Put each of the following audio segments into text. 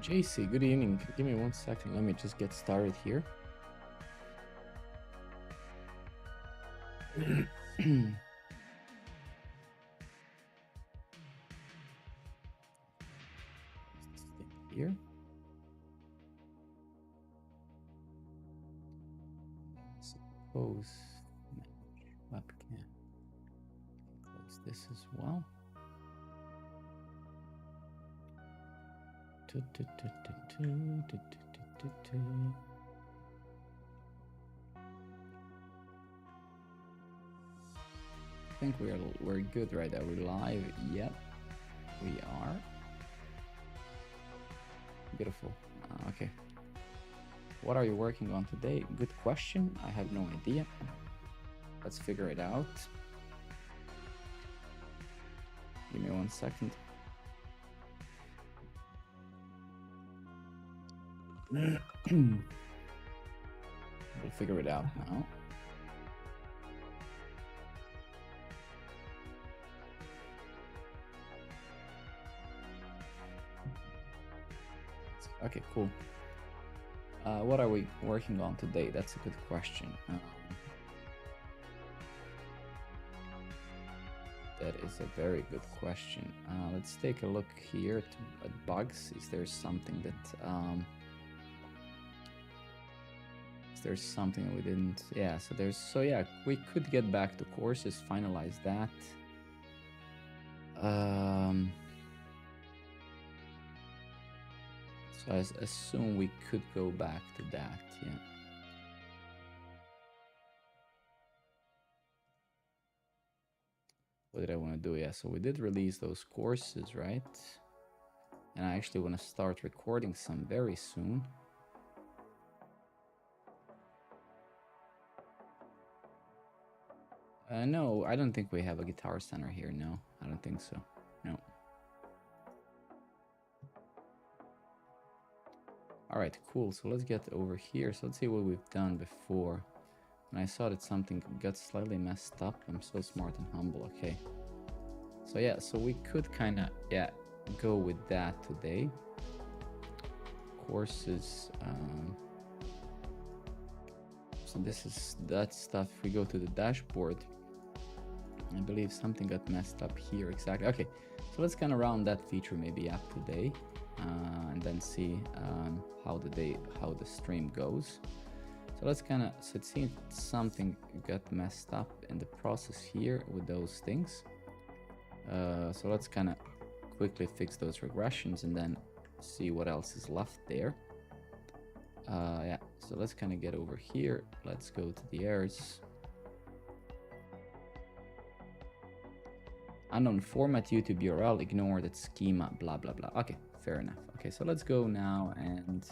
JC, good evening. Give me 1 second. Let me just get started here. Here. Suppose manage webcam. Close this as well. I think we're good, right? Are we live? Yep, we are. Beautiful. Okay. What are you working on today? Good question. I have no idea. Let's figure it out. Give me 1 second. We'll figure it out now. Okay, cool. What are we working on today? That's a good question. That is a very good question. Let's take a look here at bugs. Is there something that there's something that we didn't, yeah, so yeah, we could get back to courses, finalize that. So I assume we could go back to that, yeah. What did I want to do? Yeah, so we did release those courses, right? And I actually want to start recording some very soon. No, I don't think we have a Guitar Center here. No, I don't think so. No. All right, cool. So let's get over here. So let's see what we've done before. When I saw that something got slightly messed up, I'm so smart and humble. Okay. So yeah, so we could kind of, yeah, go with that today. Courses. So this is that stuff. We go to the dashboard. I believe something got messed up here. Exactly. Okay, so let's kind of round that feature maybe up today, and then see how the stream goes. So let's kind of, so it seems something got messed up in the process here with those things. So let's kind of quickly fix those regressions and then see what else is left there. Yeah, so let's kind of get over here. Let's go to the errors. Unknown format, YouTube URL, ignore that schema, blah, blah, blah. Okay, fair enough. Okay, so let's go now and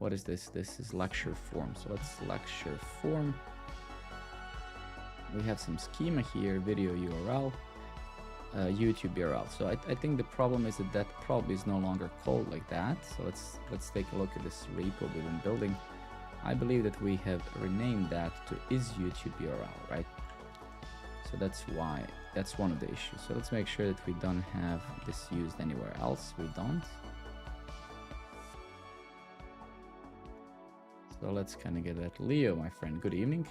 what is this? This is lecture form. So let's lecture form. We have some schema here, video URL, YouTube URL. So I think the problem is that probably is no longer called like that. So let's take a look at this repo we've been building. I believe that we have renamed that to is YouTube URL, right? So that's why, that's one of the issues. So let's make sure that we don't have this used anywhere else. We don't. So let's kind of get that. Leo, my friend, good evening.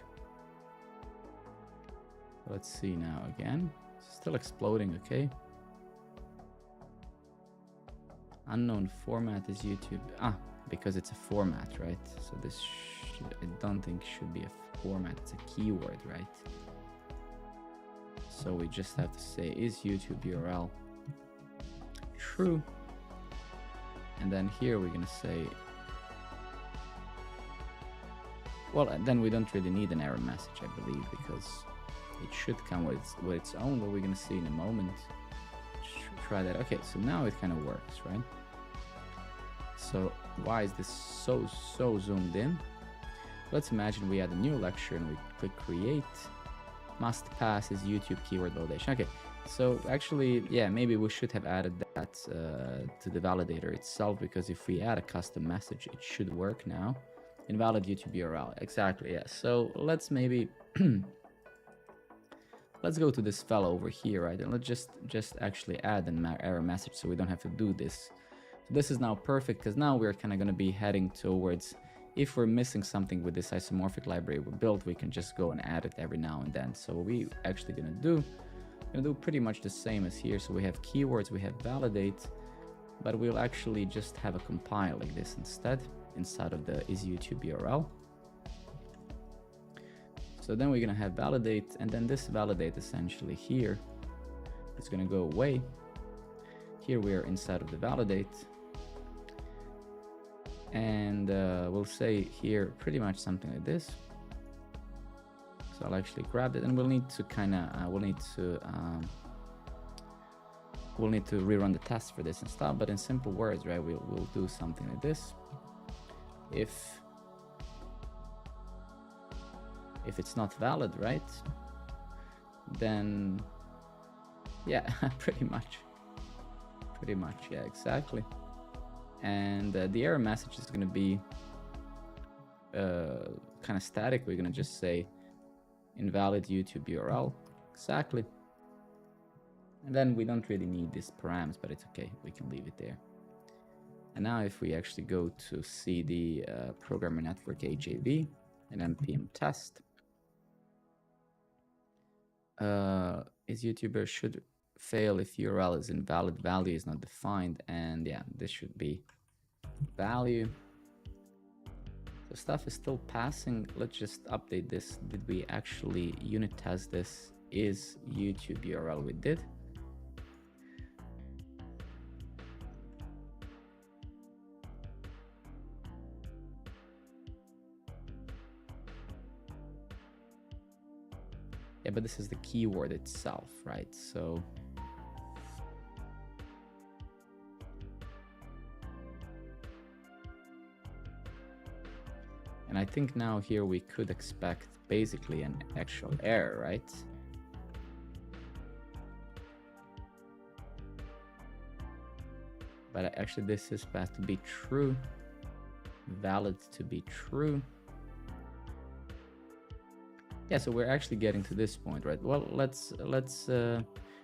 Let's see now again. Still exploding, okay. Unknown format is YouTube. Because it's a format, right? So this I don't think should be a format. It's a keyword, right? So we just have to say is YouTube URL true, and then here we're gonna say, well, then we don't really need an error message, I believe, because it should come with its own, but we're gonna see in a moment. Try that. Okay, so now it kind of works, right? So why is this so zoomed in? Let's imagine we add a new lecture and we click create. Must pass is YouTube keyword validation. Okay, so actually, yeah, maybe we should have added that to the validator itself, because if we add a custom message, it should work now. Invalid YouTube URL. Exactly, yeah. So let's maybe let's go to this fellow over here, right? And let's just actually add an error message so we don't have to do this. So this is now perfect because now we're kind of going to be heading towards, if we're missing something with this isomorphic library we built, we can just go and add it every now and then. So what we actually going to do pretty much the same as here. So we have keywords, we have validate, but we'll actually just have a compile like this instead, inside of the is YouTube URL. So then we're going to have validate, and then this validate essentially here is going to go away. Here we are inside of the validate, and we'll say here pretty much something like this. So I'll actually grab it, and we'll need to we'll need to rerun the test for this and stuff. But in simple words, right, we'll do something like this. If it's not valid, right, then yeah, pretty much, yeah, exactly. And the error message is going to be kind of static. We're going to just say invalid YouTube URL, exactly. And then we don't really need these params, but it's okay, we can leave it there. And now if we actually go to see the programmer network AJV and npm test, is YouTuber should fail if URL is invalid, value is not defined, and yeah, this should be value. So stuff is still passing. Let's just update this. Did we actually unit test this? Is YouTube URL? We did. Yeah, but this is the keyword itself, right? So and I think now here we could expect basically an actual error, right? But actually this is supposed to be true, valid to be true. Yeah, so we're actually getting to this point, right? Well, let's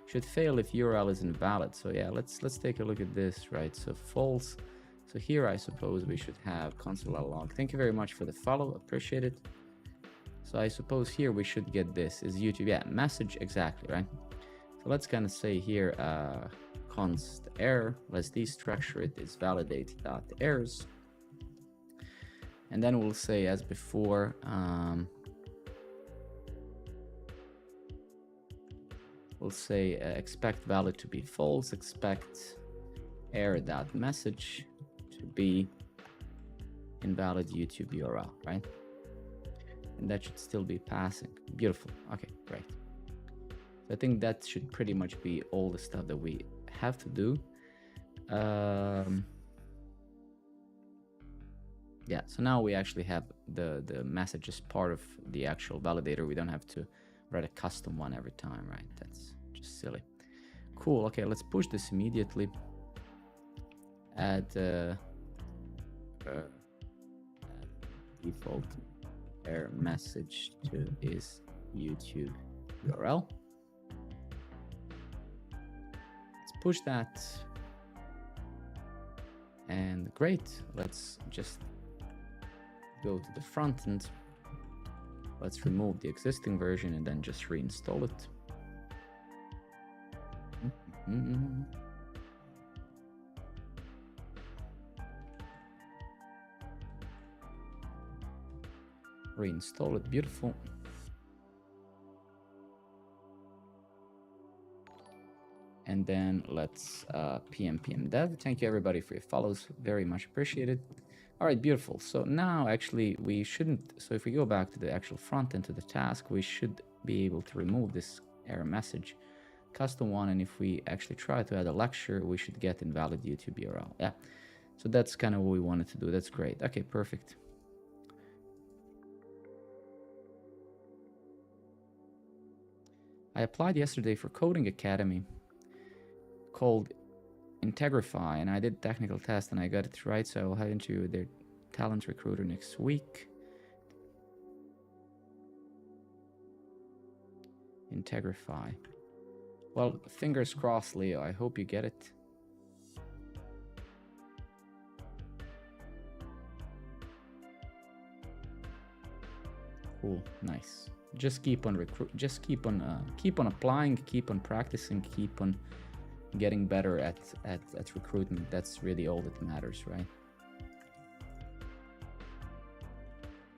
should fail if URL is invalid. So yeah, let's take a look at this, right? So false. So here I suppose we should have console.log. Thank you very much for the follow, appreciate it. So I suppose here we should get this is YouTube, yeah, message, exactly, right? So let's kind of say here const error, let's destructure it, is validate.errors. And then we'll say as before, we'll say expect valid to be false, expect error.message to be invalid YouTube URL, right? And that should still be passing. Beautiful. Okay, great. So I think that should pretty much be all the stuff that we have to do. Yeah, so now we actually have the message as part of the actual validator. We don't have to write a custom one every time, right? That's just silly. Cool. Okay, let's push this immediately. Add default error message to is YouTube URL. Let's push that. And great. Let's just go to the front end. Let's remove the existing version and then just reinstall it. Reinstall it, beautiful. And then let's pm dev. Thank you everybody for your follows, very much appreciated. All right, beautiful. So now actually we shouldn't, so if we go back to the actual front end to the task, we should be able to remove this error message, custom one, and if we actually try to add a lecture, we should get invalid YouTube URL. Yeah, so that's kind of what we wanted to do. That's great. Okay, perfect. I applied yesterday for Coding Academy called Integrify, and I did technical test and I got it right, so I will have an interview with their talent recruiter next week. Integrify. Well, fingers crossed, Leo. I hope you get it. Cool, nice. Just keep on keep on applying, keep on practicing, keep on getting better at recruitment. That's really all that matters, right?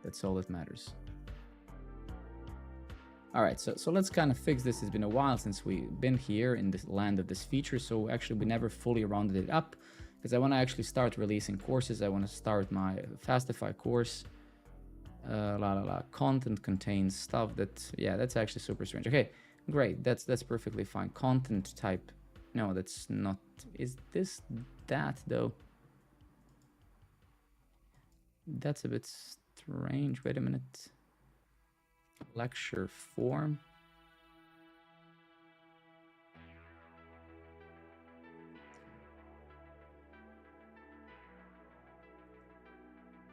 That's all that matters. All right, so let's kind of fix this. It's been a while since we've been here in this land of this feature, so actually we never fully rounded it up, because I want to actually start releasing courses. I want to start my Fastify course. Content contains stuff that, yeah, that's actually super strange. Okay, great, that's perfectly fine. Content type, no, that's not. Is this that though? That's a bit strange. Wait a minute. Lecture form.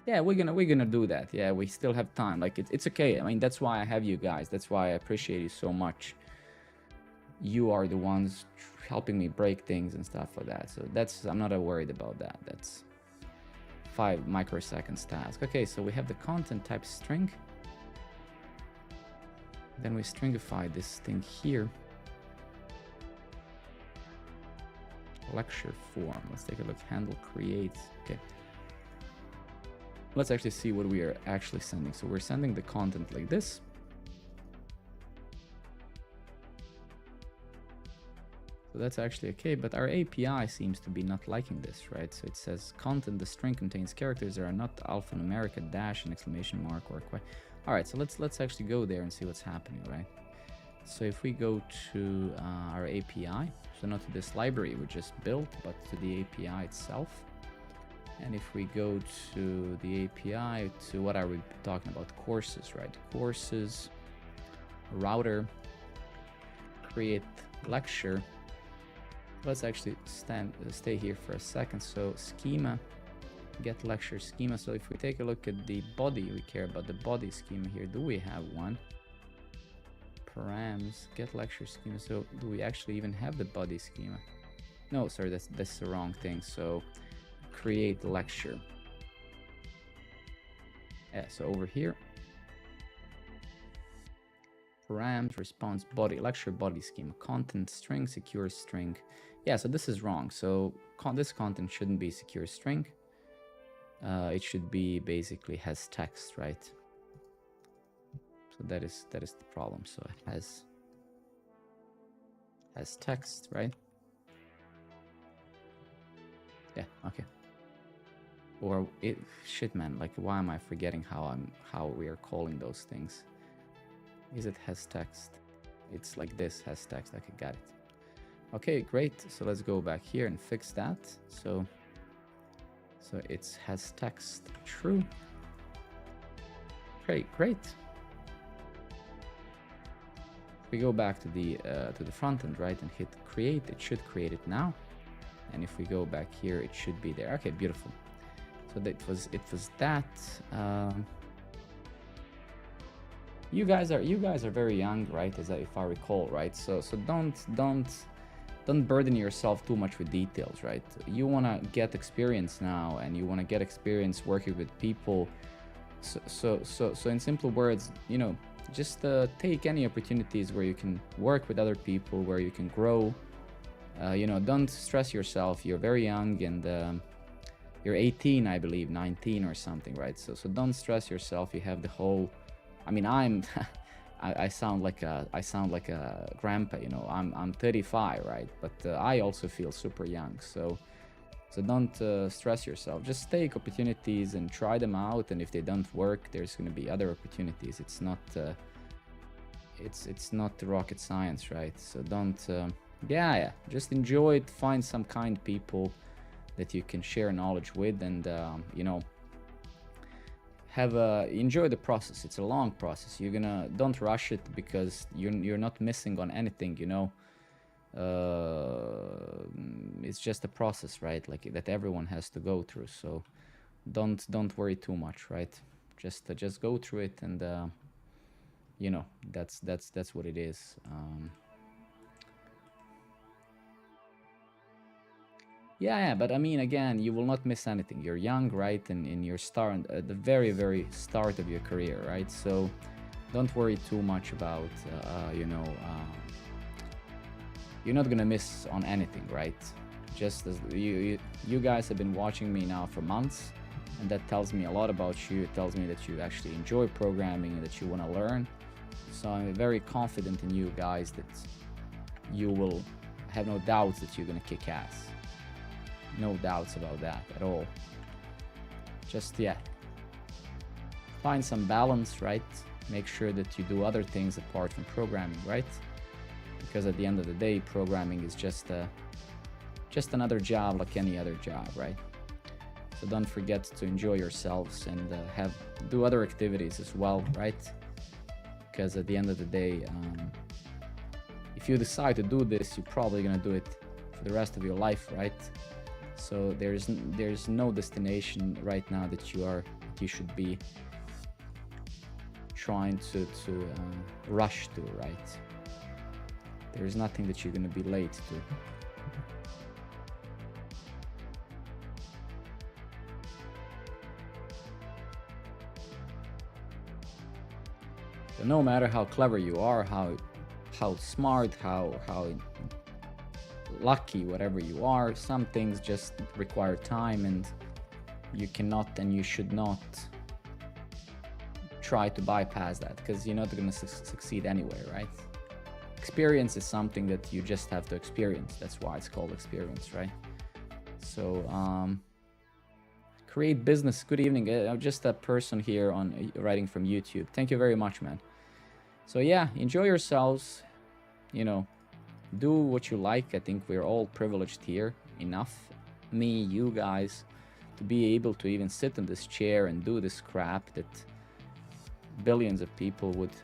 Yeah, we're gonna do that. Yeah, we still have time. Like it's okay. I mean, that's why I have you guys. That's why I appreciate you so much. You are the ones helping me break things and stuff like that. So I'm not worried about that. That's 5 microseconds task. Okay, so we have the content type string. Then we stringify this thing here. Lecture form. Let's take a look. Handle create. Okay. Let's actually see what we are actually sending. So we're sending the content like this. So that's actually okay, but our API seems to be not liking this, right? So it says content, the string contains characters that are not alphanumeric, a dash, an exclamation mark, or a question. All right, so let's actually go there and see what's happening, right? So if we go to our API, so not to this library we just built, but to the API itself. And if we go to the API, to what are we talking about? Courses, right? Courses, router, create lecture. Let's actually stay here for a second. So schema, get lecture schema. So if we take a look at the body, we care about the body schema here. Do we have one? Params, get lecture schema. So do we actually even have the body schema? No, sorry, that's the wrong thing. So create lecture. Yeah, so over here, params, response, body, lecture, body schema, content, string, secure string. Yeah, so this is wrong. So this content shouldn't be secure string. It should be basically has text, right? So that is the problem. So it has text, right? Yeah, okay. Or it shit, man, like why am I forgetting how we are calling those things? Is it has text? It's like this, has text. Okay, got it. Okay, great. So let's go back here and fix that. So it has text true. Great. We go back to the front end, right, and hit create. It should create it now. And if we go back here, it should be there. Okay, beautiful. So it was that. You guys are very young, right? If I recall, right? So don't burden yourself too much with details, right? You want to get experience now, and you want to get experience working with people. So in simple words, you know, just take any opportunities where you can work with other people, where you can grow. You know, don't stress yourself. You're very young, and you're 18, I believe, 19 or something, right? So don't stress yourself. You have the whole. I mean, I sound like a grandpa, you know. I'm 35, right? But I also feel super young. So don't stress yourself. Just take opportunities and try them out. And if they don't work, there's going to be other opportunities. It's not rocket science, right? So don't. Yeah. Just enjoy it. Find some kind people that you can share knowledge with, and you know, enjoy the process. It's a long process. Don't rush it, because you're not missing on anything, you know. It's just a process, right? Like that everyone has to go through. So don't worry too much, right? Just go through it, and you know, that's what it is. Yeah, but I mean, again, you will not miss anything. You're young, right? And in your at the very, very start of your career, right? So don't worry too much about, you're not gonna miss on anything, right? Just as you guys have been watching me now for months, and that tells me a lot about you. It tells me that you actually enjoy programming and that you want to learn. So I'm very confident in you guys that you will have no doubts that you're gonna kick ass. No doubts about that at all. Just, yeah, find some balance, right? Make sure that you do other things apart from programming, right? Because at the end of the day, programming is just another job like any other job, right? So don't forget to enjoy yourselves and do other activities as well, right? Because at the end of the day, if you decide to do this, you're probably gonna do it for the rest of your life, right? So there's no destination right now that you should be trying to rush to, right? There's nothing that you're gonna be late to. So no matter how clever you are, how smart, how lucky, whatever you are, some things just require time, and you cannot and you should not try to bypass that, because you're not going to succeed anyway, right? Experience is something that you just have to experience. That's why it's called experience, right? So create business. Good evening. I'm just a person here on writing from YouTube. Thank you very much, man. So yeah, enjoy yourselves, do what you like. I think we're all privileged here enough, me, you guys, to be able to even sit in this chair and do this crap that billions of people would,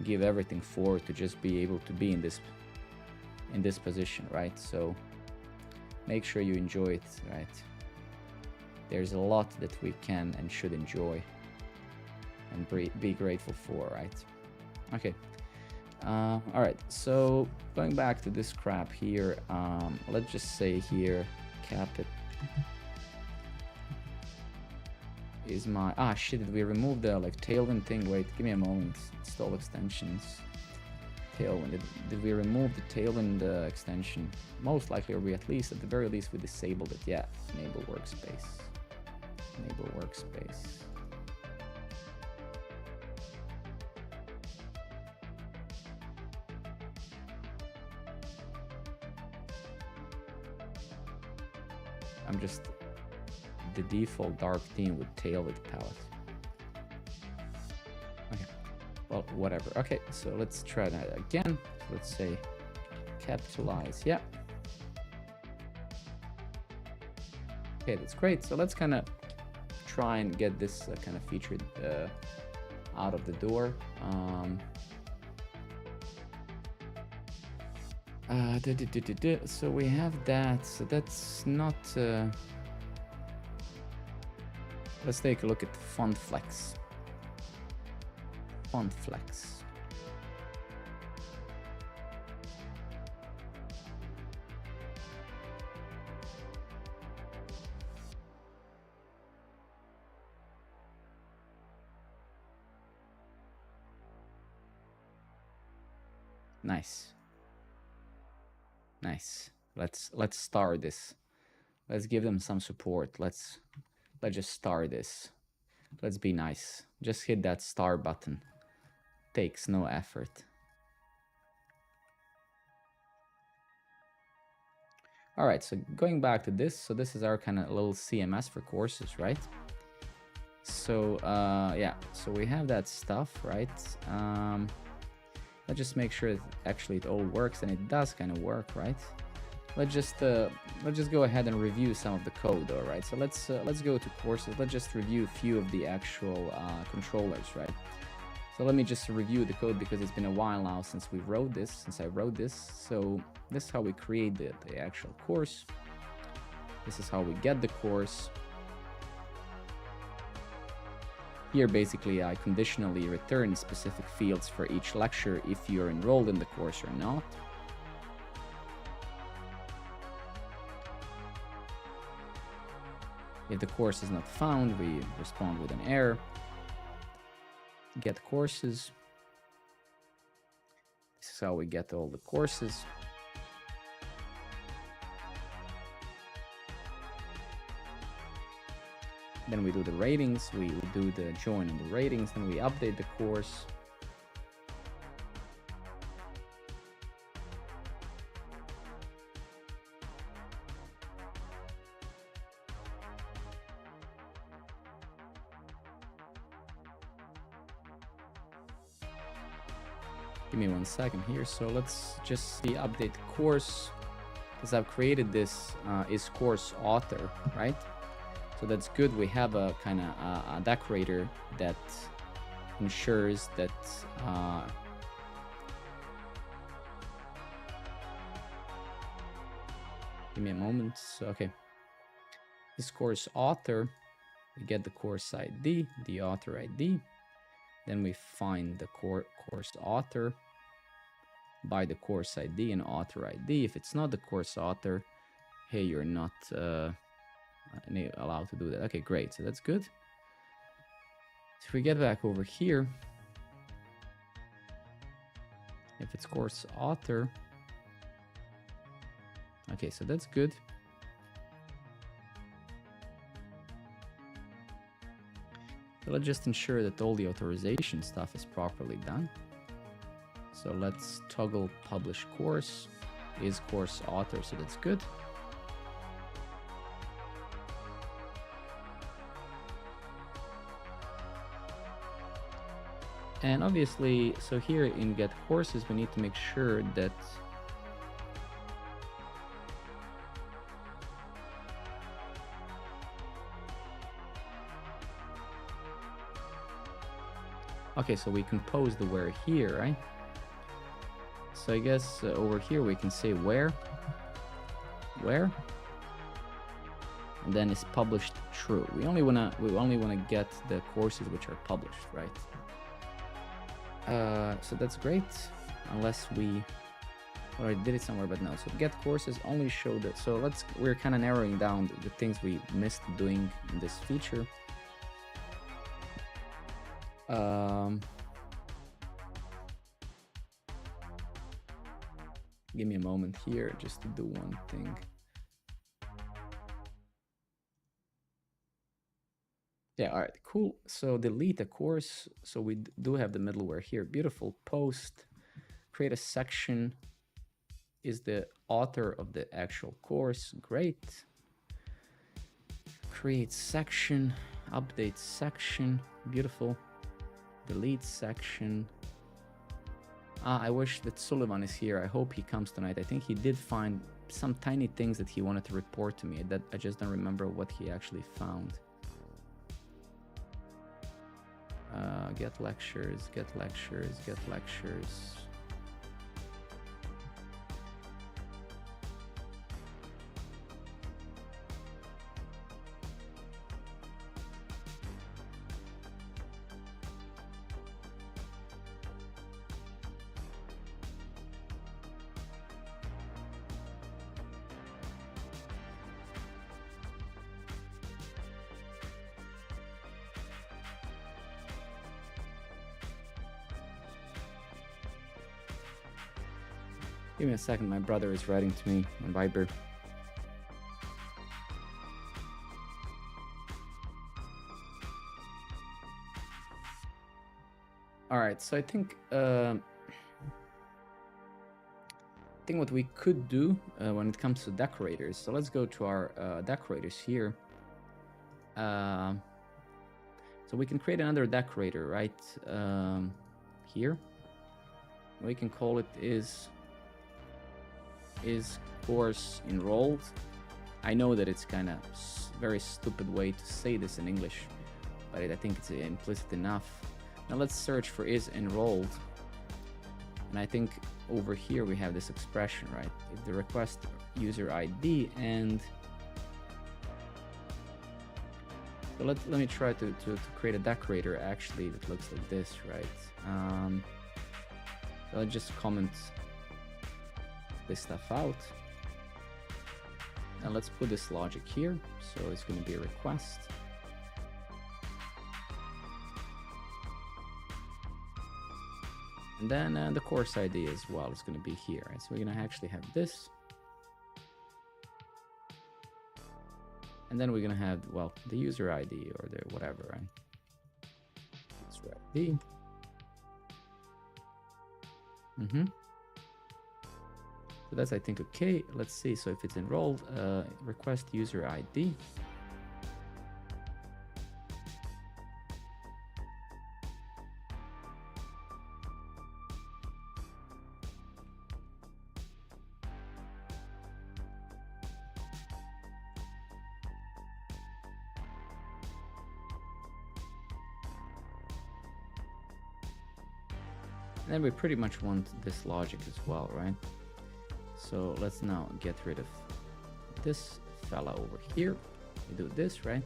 give everything for, to just be able to be in this position, right? So make sure you enjoy it, right? There's a lot that we can and should enjoy and be grateful for, right? Okay. All right, so going back to this crap here, let's just say here, capit is my, shit, did we remove the Tailwind thing? Wait, give me a moment. Install extensions. Tailwind, did we remove the Tailwind extension? Most likely, or we at the very least, we disabled it. Yeah, enable workspace. Enable workspace. I'm just the default dark theme with Tailwind palette. Okay, well, whatever. Okay, so let's try that again. Let's say capitalize. Yeah. Okay, that's great. So let's kind of try and get this kind of feature out of the door. So we have that. So that's not. Let's take a look at font flex. Font flex. Nice. Nice. Let's start this. Let's give them some support. Let's just start this. Let's be nice. Just hit that star button. Takes no effort. All right, so going back to this, so this is our kind of little CMS for courses, right? So yeah, so we have that stuff, right? Let's just make sure that actually it all works, and it does kind of work, right? Let's just go ahead and review some of the code, all right? So let's go to courses. Let's just review a few of the actual controllers, right? So let me just review the code, because it's been a while now since I wrote this. So this is how we create the actual course. This is how we get the course. Here, basically, I conditionally return specific fields for each lecture if you're enrolled in the course or not. If the course is not found, we respond with an error. get courses. This is how we get all the courses. Then we do the ratings, we do the join on the ratings, then we update the course. Give me 1 second here. So let's just see update course, because I've created this is course author, right? So that's good. We have a kind of a decorator that ensures that give me a moment. So okay, this course author, we get the course ID, the author ID. Then we find the course author by the course ID and author ID. If it's not the course author, hey, you're not allowed to do that. Okay, great. So that's good. So if we get back over here, if it's course author, okay, so that's good. So let's just ensure that all the authorization stuff is properly done. So let's toggle publish course, is course author, so that's good. And obviously, so here in get courses, we need to make sure that okay, so we compose the where here, right? So I guess over here we can say where, and then it's published true. We only wanna get the courses which are published, right? So that's great, unless we already did it somewhere, but no. So get courses only show that. So we're kind of narrowing down the things we missed doing in this feature. Give me a moment here just to do one thing. Yeah, all right, cool. So delete a course. So we do have the middleware here. Beautiful. Post, create a section, is the author of the actual course. Great. Create section, update section. Beautiful. Delete section. I wish that Sullivan is here. I hope he comes tonight. I think he did find some tiny things that he wanted to report to me. That I just don't remember what he actually found. Get lectures, get lectures, get lectures. Give me a second, my brother is writing to me on Viber. All right, so I think what we could do when it comes to decorators. So let's go to our decorators here. So we can create another decorator, right? Here. We can call it is course enrolled. I know that it's kind of very stupid way to say this in English, but I think it's implicit enough. Now let's search for is enrolled, and I think over here we have this expression, right? If the request user ID, and so let me try to create a decorator actually that looks like this, right? So I'll just comment this stuff out, and let's put this logic here. So it's going to be a request. And then the course ID as well is going to be here. Right? So we're going to actually have this. And then we're going to have, well, the user ID or the whatever, right? User ID. So that's, I think, okay. Let's see. So if it's enrolled, request user ID. And then we pretty much want this logic as well, right? So let's now get rid of this fella over here. We do this, right?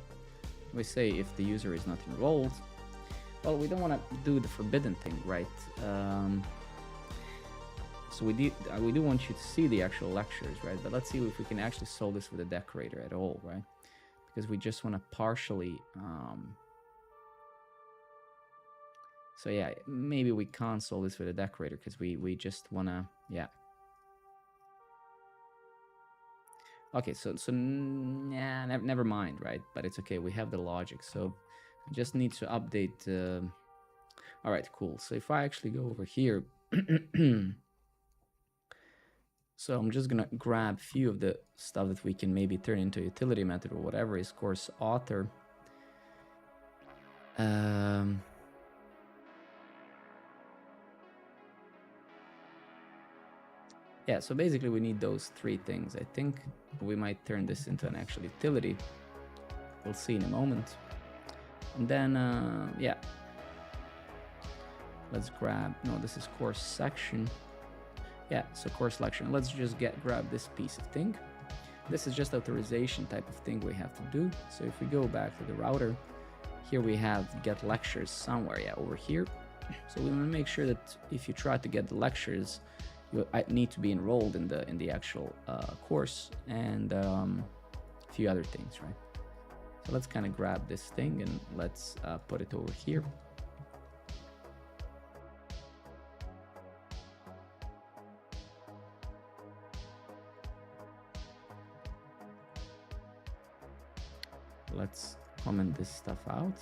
We say if the user is not enrolled. Well, we don't want to do the forbidden thing, right? So we do want you to see the actual lectures, right? But let's see if we can actually solve this with a decorator at all, right? Because we just want to partially... So yeah, maybe we can't solve this with a decorator because we just want to, yeah. Okay, so yeah, never mind, right? But it's okay, we have the logic. So I just need to update. All right, cool. So if I actually go over here, so I'm just gonna grab a few of the stuff that we can maybe turn into a utility method or whatever is course author. Yeah, so basically we need those three things. I think we might turn this into an actual utility. We'll see in a moment. And then, yeah. Let's grab, no, this is course section. Yeah, so course selection. Let's just grab this piece of thing. This is just authorization type of thing we have to do. So if we go back to the router, here we have get lectures somewhere, yeah, over here. So we want to make sure that if you try to get the lectures, you need to be enrolled in the actual course and a few other things, right? So let's kind of grab this thing and let's put it over here. Let's comment this stuff out.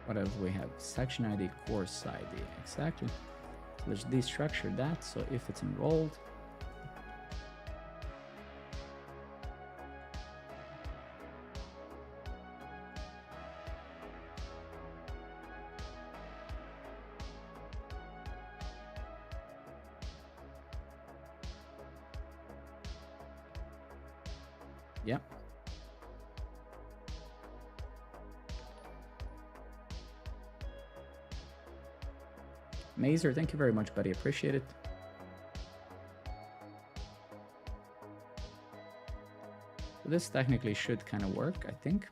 What else we have? Section ID, course ID. Exactly. Let's destructure that. So if it's enrolled, yeah. Mazer, thank you very much, buddy. Appreciate it. This technically should kind of work, I think.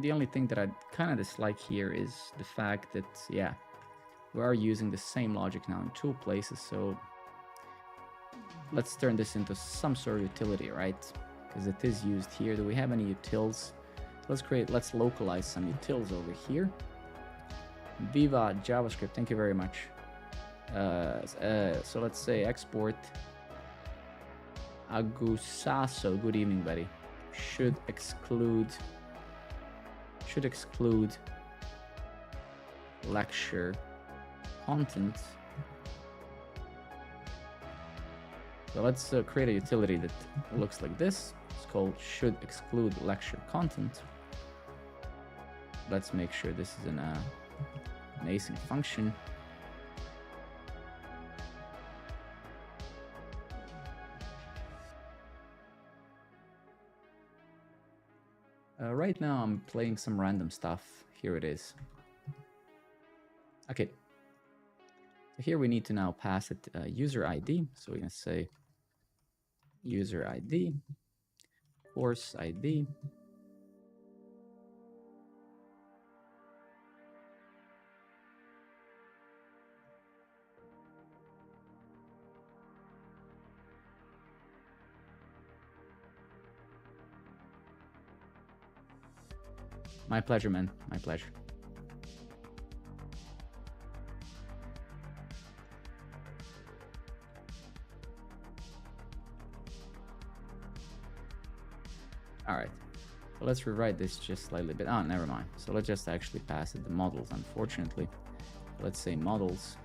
The only thing that I kind of dislike here is the fact that, yeah, we are using the same logic now in two places. So let's turn this into some sort of utility, right? Because it is used here. Do we have any utils? Let's localize some utils over here. Viva JavaScript, thank you very much. So let's say export Agusaso, good evening, buddy. Should exclude lecture content. So let's create a utility that looks like this. It's called should exclude lecture content. Let's make sure this is an async function. Right now I'm playing some random stuff. Here it is. Okay. So here we need to now pass it user ID. So we're going to say user ID, course ID. My pleasure, man. My pleasure. All right. So let's rewrite this just slightly bit. Oh, never mind. So let's just actually pass it the models, unfortunately. Let's say models.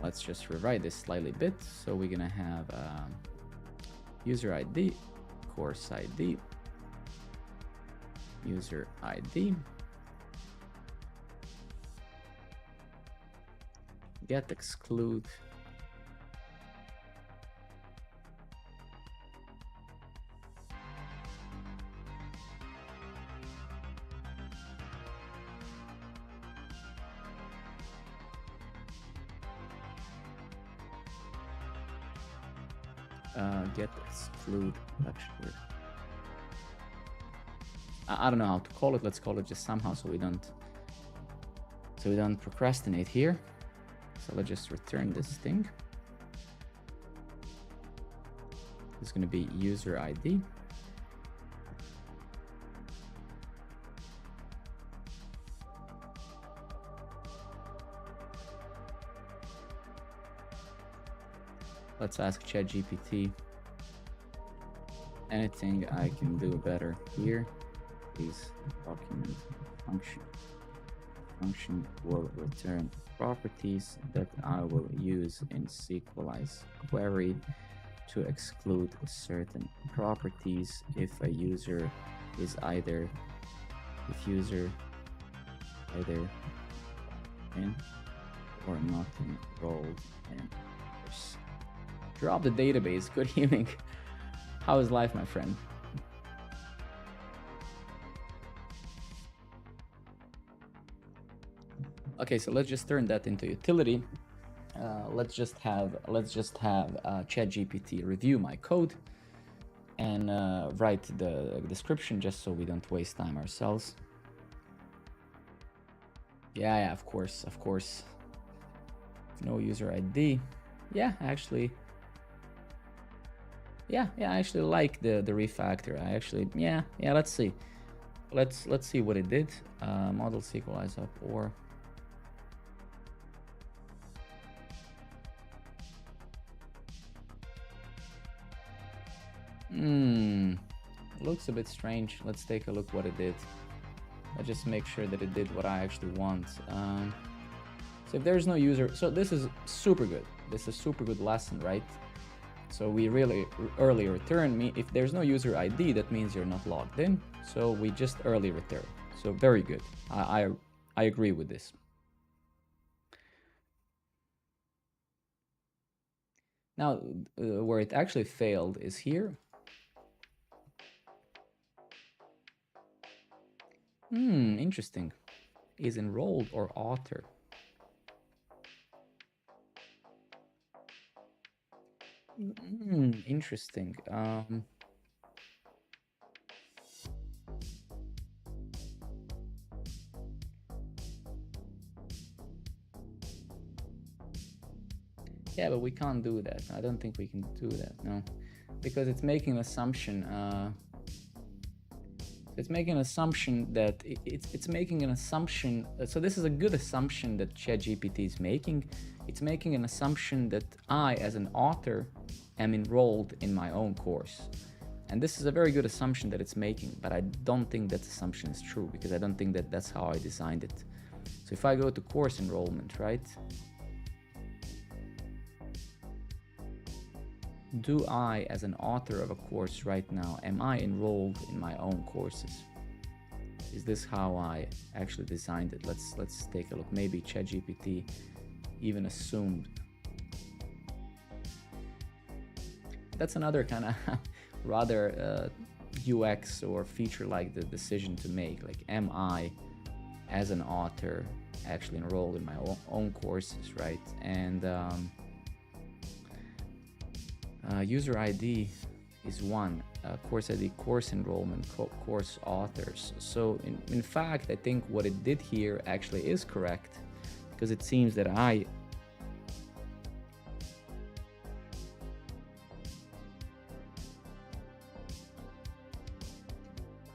Let's just rewrite this slightly bit. So we're going to have user ID, course ID, user ID, get exclude, get exclude lecture. I don't know how to call it. Let's call it just somehow so we don't procrastinate here. So let's just return this thing. It's going to be user ID. Let's ask ChatGPT. Anything I can do better here? Please document function. Function will return properties that I will use in SQLize query to exclude certain properties if a user is either in or not enrolled in. Drop the database. Good evening. How is life, my friend? Okay, so let's just turn that into utility. Let's just have ChatGPT review my code and write the description just so we don't waste time ourselves. Yeah, of course. No user ID. Yeah, actually. Yeah, I actually like the refactor. Let's see. Let's see what it did. Model SQLize up or. Looks a bit strange. Let's take a look what it did. Let's just make sure that it did what I actually want. So if there's no user, so this is super good. This is a super good lesson, right? So we really early return me. If there's no user ID, that means you're not logged in. So we just early return. So very good. I agree with this. Now, where it actually failed is here. Interesting. Is enrolled or author? Interesting. Yeah, but we can't do that. I don't think we can do that, no. Because it's making an assumption. It's making an assumption that it's making an assumption. So this is a good assumption that ChatGPT is making. It's making an assumption that I, as an author, am enrolled in my own course. And this is a very good assumption that it's making, but I don't think that assumption is true because I don't think that that's how I designed it. So if I go to course enrollment, right? Do I, as an author of a course right now, am I enrolled in my own courses? Is this how I actually designed it? Let's take a look. Maybe ChatGPT even assumed. That's another kind of rather UX or feature like the decision to make. Like, am I as an author actually enrolled in my own courses, right? And user ID is one, course ID, course enrollment, course authors. So in fact, I think what it did here actually is correct, because it seems that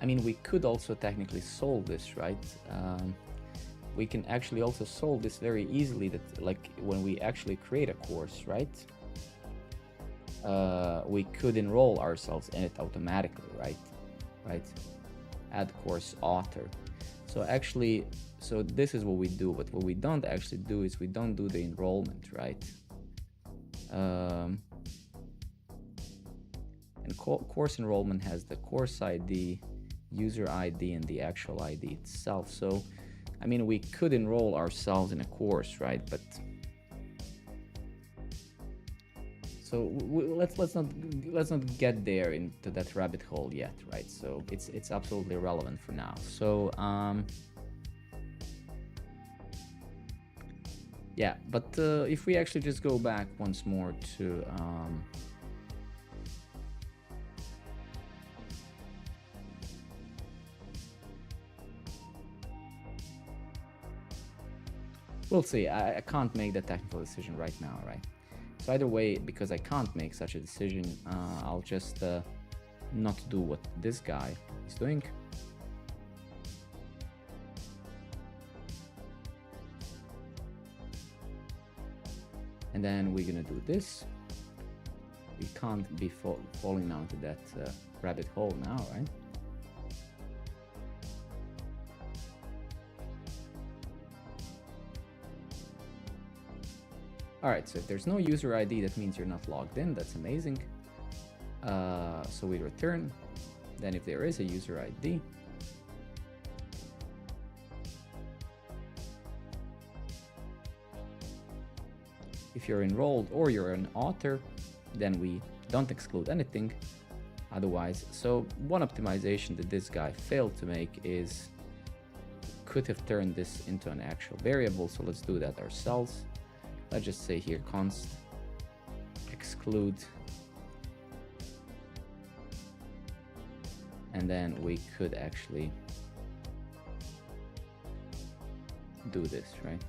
I mean, we could also technically solve this, right? We can actually also solve this very easily, that like when we actually create a course, right? We could enroll ourselves in it automatically, right? Add course author. So actually, so this is what we do, but what we don't actually do is we don't do the enrollment, right? And course enrollment has the course ID, user ID, and the actual ID itself. So I mean, we could enroll ourselves in a course, right? But so let's not get there into that rabbit hole yet, right? So it's absolutely irrelevant for now. So yeah, but if we actually just go back once more to we'll see. I can't make that technical decision right now, right? So either way, because I can't make such a decision, I'll just not do what this guy is doing. And then we're gonna do this. We can't be falling down to that rabbit hole now, right? All right, so if there's no user ID, that means you're not logged in. That's amazing. So we return. Then if there is a user ID, if you're enrolled or you're an author, then we don't exclude anything otherwise. So one optimization that this guy failed to make is could have turned this into an actual variable. So let's do that ourselves. Let's just say here const exclude, and then we could actually do this, right?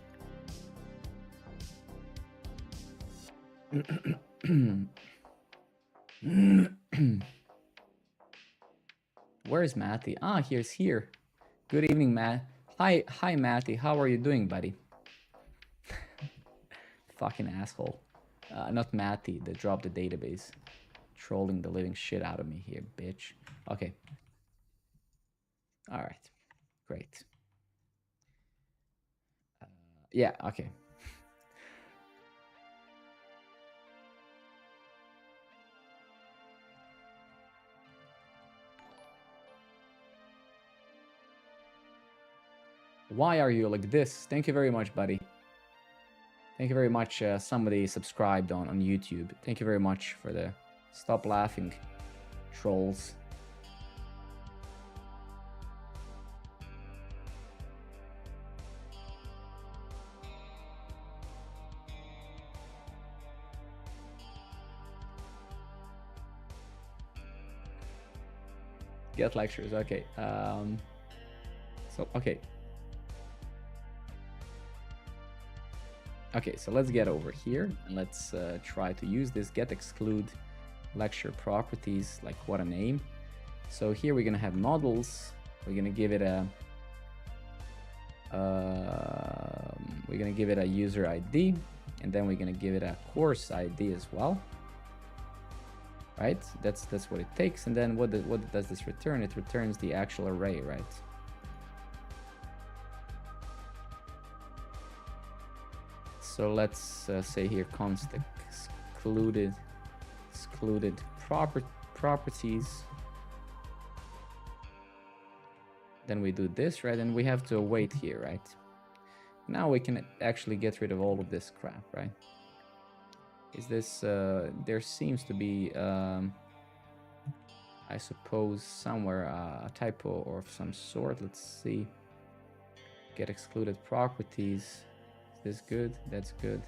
Where is Matty? Ah, here's here. Good evening, Matt. Hi, Matty. How are you doing, buddy? Fucking asshole. Not Matty, that dropped the database. Trolling the living shit out of me here, bitch. Okay. All right. Great. Yeah, okay. Why are you like this? Thank you very much, buddy. Thank you very much. Somebody subscribed on YouTube. Thank you very much for the stop laughing, trolls. Get lectures. Okay. So okay. Okay, so let's get over here and let's try to use this get exclude lecture properties, like what a name. So here we're gonna have models. We're gonna give it a user ID, and then we're gonna give it a course ID as well. Right? That's what it takes. And then what does this return? It returns the actual array, right? So let's say here const excluded properties. Then we do this, right? And we have to await here, right? Now we can actually get rid of all of this crap, right? Is this, there seems to be, I suppose, somewhere a typo or of some sort. Let's see. get excluded properties. Is this good? That's good.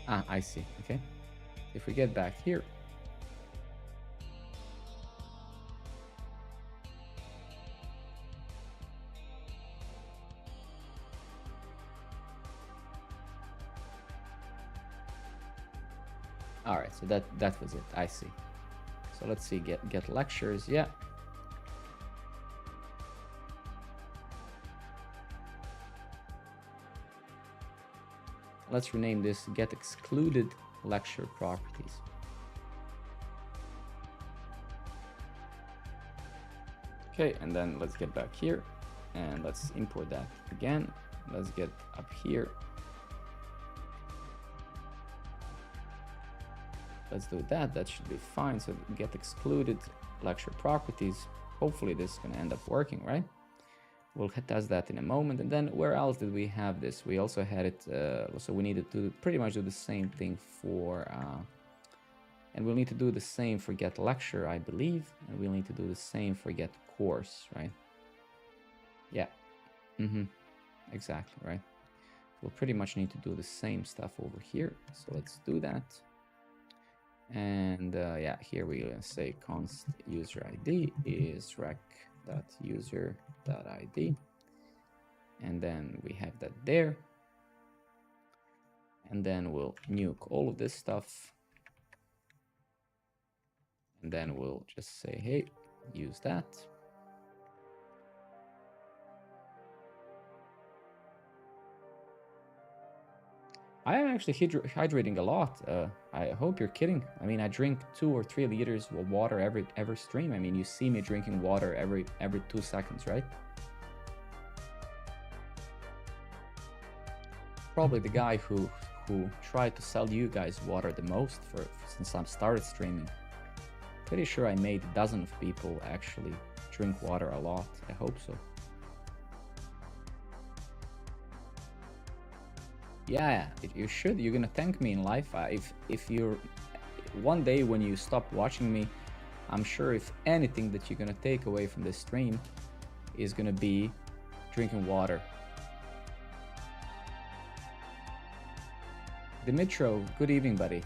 Ah, I see. Okay. If we get back here, all right, so that was it. I see. So let's see, get lectures. Yeah. Let's rename this get excluded lecture properties. Okay, and then let's get back here and let's import that again. Let's get up here. Let's do that. That should be fine. So get excluded lecture properties. Hopefully this is going to end up working, right? We'll test that in a moment. And then where else did we have this? We also had it, so we needed to pretty much do the same thing for, and we'll need to do the same for get lecture, I believe. And we'll need to do the same for get course, right? Yeah, exactly, right? We'll pretty much need to do the same stuff over here. So let's do that. And yeah, here we say const user ID is rec.user.id, and then we have that there, and then we'll nuke all of this stuff, and then we'll just say, hey, use that. I am actually hydrating a lot. I hope you're kidding. I mean, I drink 2 or 3 liters of water every stream. I mean, you see me drinking water every 2 seconds, right? Probably the guy who tried to sell you guys water the most since I started streaming. Pretty sure I made a dozen of people actually drink water a lot. I hope so. Yeah, you should. You're gonna thank me in life. If you're one day when you stop watching me, I'm sure if anything that you're gonna take away from this stream is gonna be drinking water. Dimitro, good evening, buddy.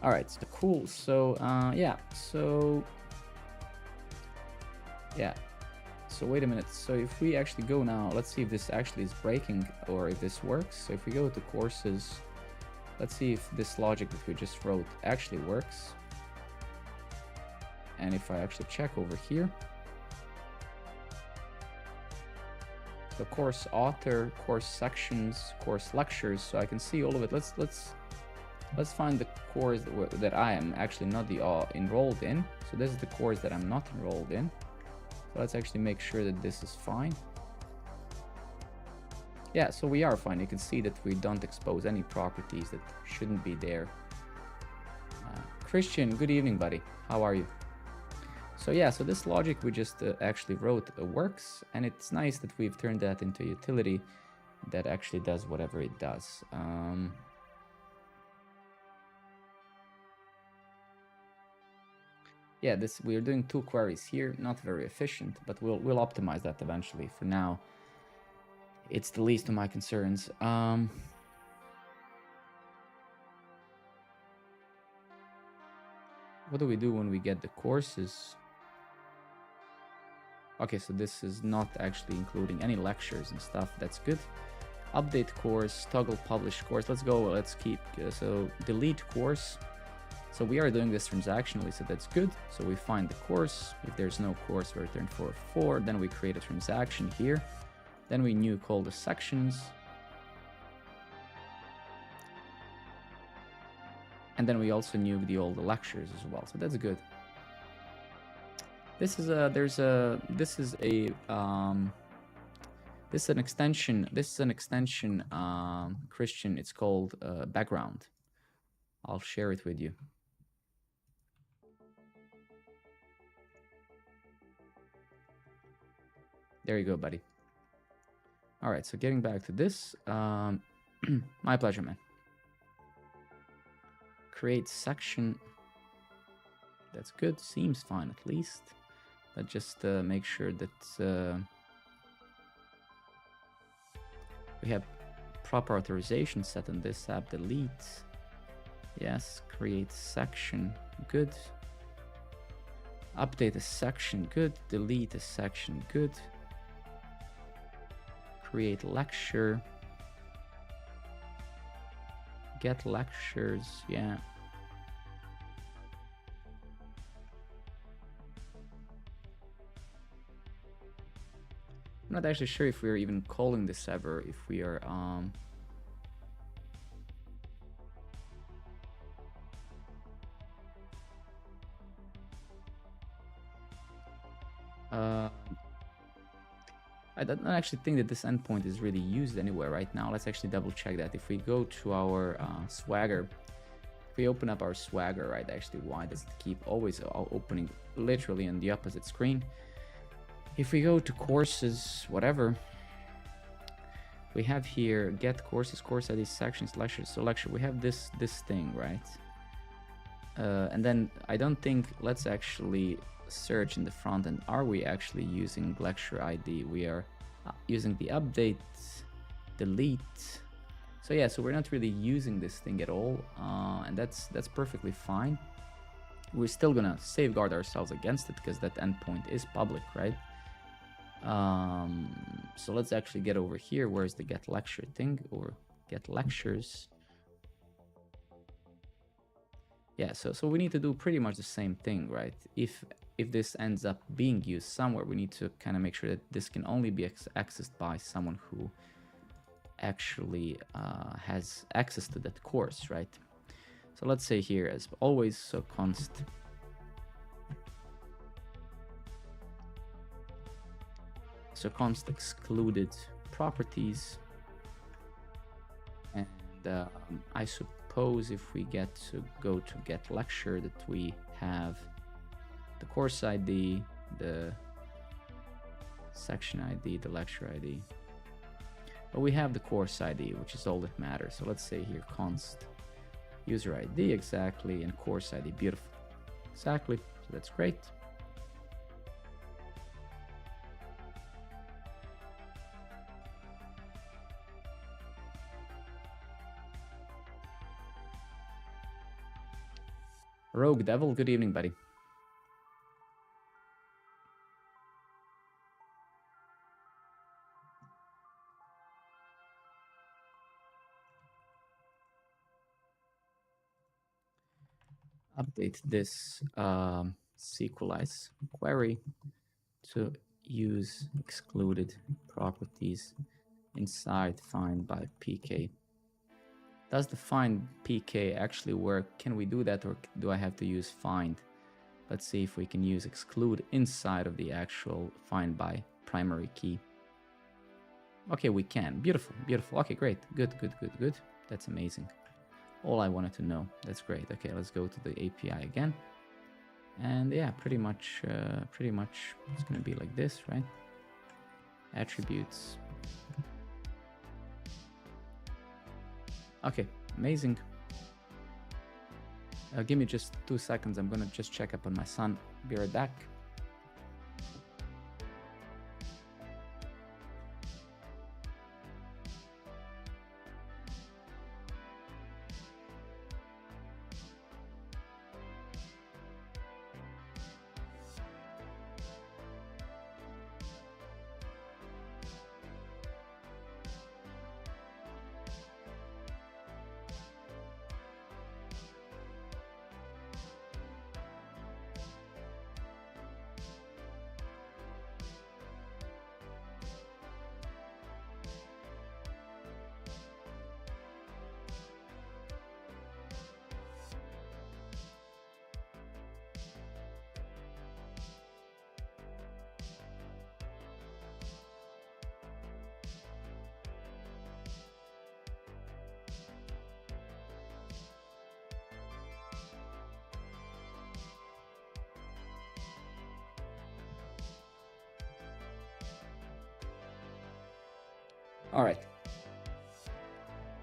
All right, so cool. So yeah, so wait a minute. So if we actually go now, let's see if this actually is breaking or if this works. So if we go to courses, let's see if this logic that we just wrote actually works. And if I actually check over here, the course author, course sections, course lectures, so I can see all of it. Let's find the course that I am actually not enrolled in. So this is the course that I'm not enrolled in. So let's actually make sure that this is fine. Yeah, so we are fine. You can see that we don't expose any properties that shouldn't be there. Christian, good evening, buddy. How are you? So yeah, so this logic we just actually wrote works, and it's nice that we've turned that into a utility that actually does whatever it does. Yeah, we're doing 2 queries here, not very efficient, but we'll optimize that eventually. For now, it's the least of my concerns. What do we do when we get the courses? Okay, so this is not actually including any lectures and stuff. That's good. Update course, toggle publish course. Let's go. Let's keep. So delete course. So we are doing this transactionally, so that's good. So we find the course. If there's no course, we return 404. Then we create a transaction here. Then we nuke all the sections. And then we also nuke all the lectures as well. So that's good. This is an extension. This is an extension, Christian. It's called background. I'll share it with you. There you go, buddy. All right, so getting back to this, my pleasure, man. Create section. That's good. Seems fine at least. But just make sure that we have proper authorization set on this app. Delete. Yes. Create section. Good. Update a section. Good. Delete a section. Good. Create lecture. Get lectures. Yeah. I'm not actually sure if we're even calling this ever, if we are I don't actually think that this endpoint is really used anywhere right now. Let's actually double check that. If we go to our Swagger, if we open up our Swagger, right, actually, why does it keep always opening literally on the opposite screen? If we go to courses, whatever, we have here get courses, course ID, sections, lectures. So lecture, we have this thing, right? And then I don't think, let's actually search in the front end. Are we actually using lecture ID? We are using the update, delete. So yeah, so we're not really using this thing at all, and that's perfectly fine. We're still gonna safeguard ourselves against it because that endpoint is public, right? So let's actually get over here. Where's the get lecture thing, or get lectures? Yeah, so we need to do pretty much the same thing, right? If this ends up being used somewhere, we need to kind of make sure that this can only be accessed by someone who actually has access to that course, right? So let's say here, as always, so const excluded properties, and I suppose if we get to go to get lecture, that we have the course ID, the section ID, the lecture ID, but we have the course ID, which is all that matters. So let's say here const user ID, exactly, and course ID. Beautiful. Exactly. So that's great. Rogue Devil, good evening, buddy. Update this SQLize query to use excluded properties inside find by PK. Does the find PK actually work? Can we do that, or do I have to use find? Let's see if we can use exclude inside of the actual find by primary key. Okay, we can. Beautiful, beautiful. Okay, great. Good. That's amazing. All I wanted to know. That's great. Okay, let's go to the API again. And yeah, pretty much it's gonna be like this, right? Attributes. Okay, amazing. Give me just 2 seconds. I'm gonna just check up on my son. Be right back. All right.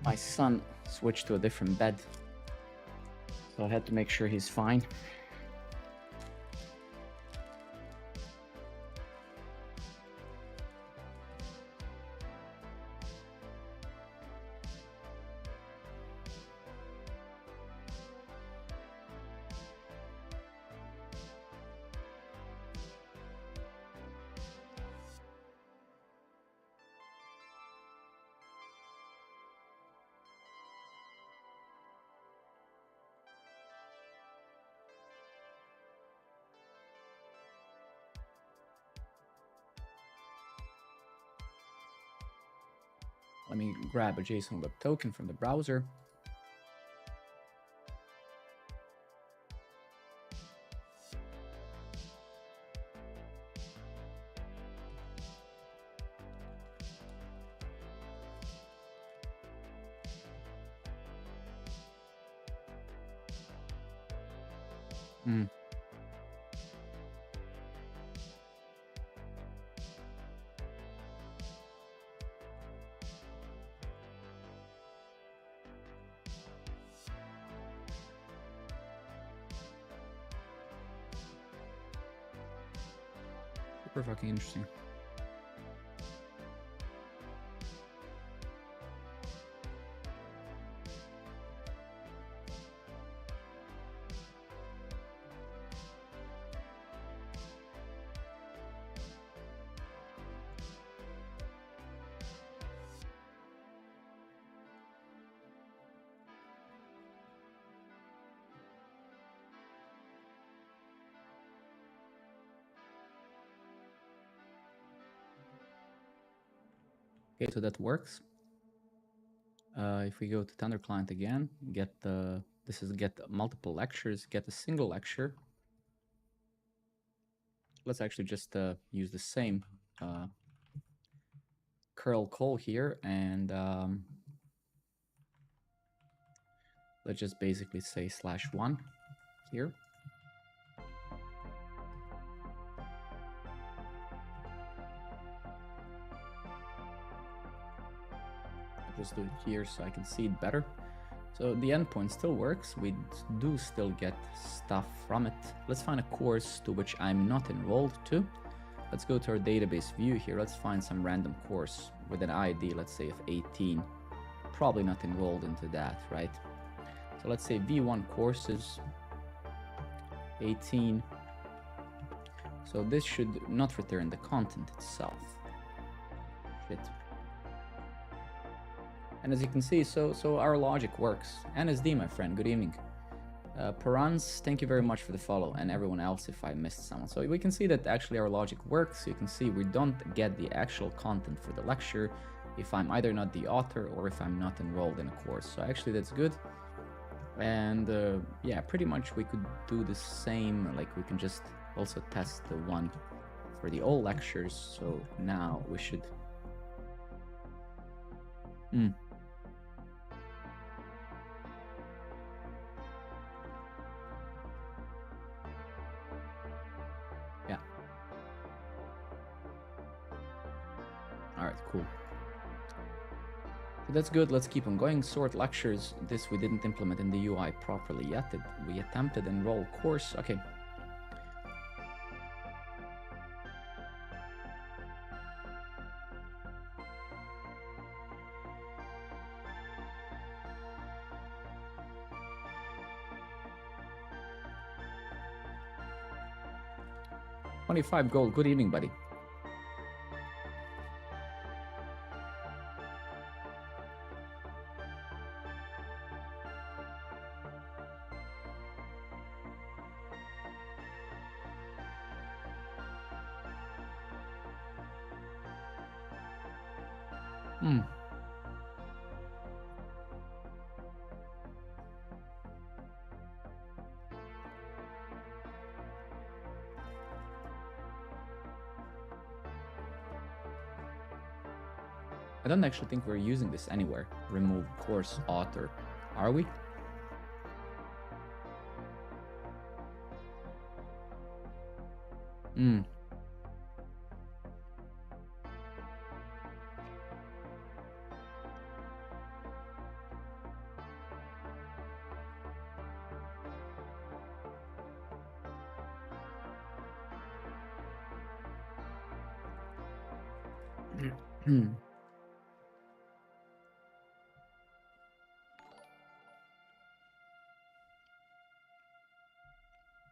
My son switched to a different bed, so I had to make sure he's fine. Let me grab a JSON web token from the browser. Super fucking interesting. Okay, so that works. If we go to Thunder Client again, get multiple lectures, get a single lecture. Let's actually just use the same curl call here, and let's just basically say /1 here. Just do it here so I can see it better. So the endpoint still works. We do still get stuff from it. Let's find a course to which I'm not enrolled to. Let's go to our database view here. Let's find some random course with an ID, let's say of 18. Probably not enrolled into that, right? So let's say V1 courses, 18. So this should not return the content itself. Shit. And as you can see, so our logic works. NSD, my friend, good evening. Parans, thank you very much for the follow, and everyone else if I missed someone. So we can see that actually our logic works. You can see we don't get the actual content for the lecture if I'm either not the author or if I'm not enrolled in a course. So actually that's good. And yeah, pretty much we could do the same, like we can just also test the one for the all lectures. So now we should... Yeah. All right, cool. So that's good. Let's keep on going. Sort lectures. This we didn't implement in the UI properly yet. We attempted enroll course. Okay. $25 gold. Good evening, buddy. I don't actually think we're using this anywhere. Remove course author. Are we?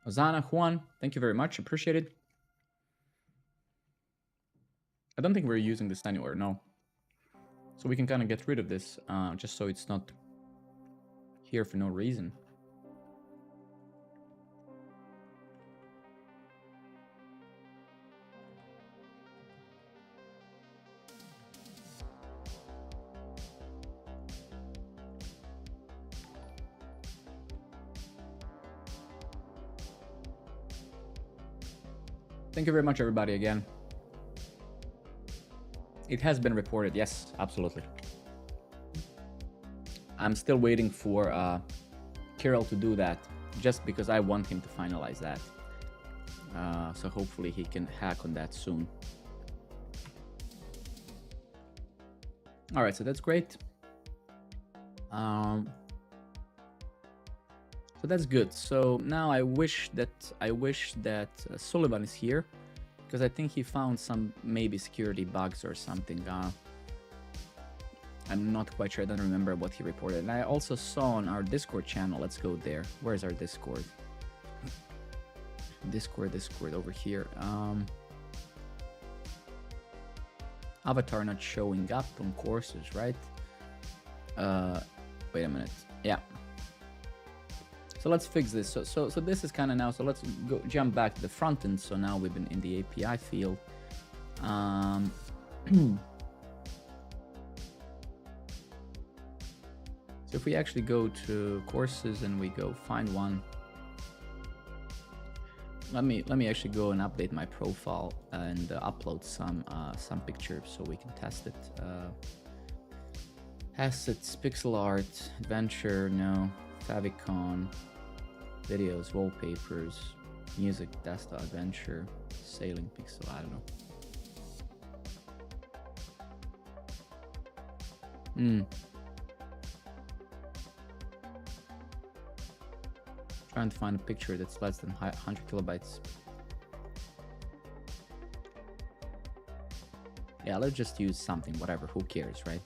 Ozana, Juan, thank you very much. Appreciate it. I don't think we're using this anywhere, no. So we can kind of get rid of this, just so it's not here for no reason. Thank you very much, everybody, again. It has been reported, yes, absolutely. I'm still waiting for Kirill to do that, just because I want him to finalize that. So hopefully he can hack on that soon. All right, so that's great. So that's good. So now I wish that Sullivan is here, because I think he found some maybe security bugs or something. I'm not quite sure. I don't remember what he reported. And I also saw on our Discord channel. Let's go there. Where's our Discord? Discord over here. Avatar not showing up on courses, right? Wait a minute. Yeah. So let's fix this. So this is kind of now. So let's go jump back to the front end. So now we've been in the API field. So if we actually go to courses and we go find one. Let me actually go and update my profile and upload some pictures so we can test it. Assets, pixel art, adventure, no, favicon, videos, wallpapers, music, desktop, adventure, sailing, pixel, I don't know. Trying to find a picture that's less than 100 kilobytes. Yeah, let's just use something, whatever, who cares, right?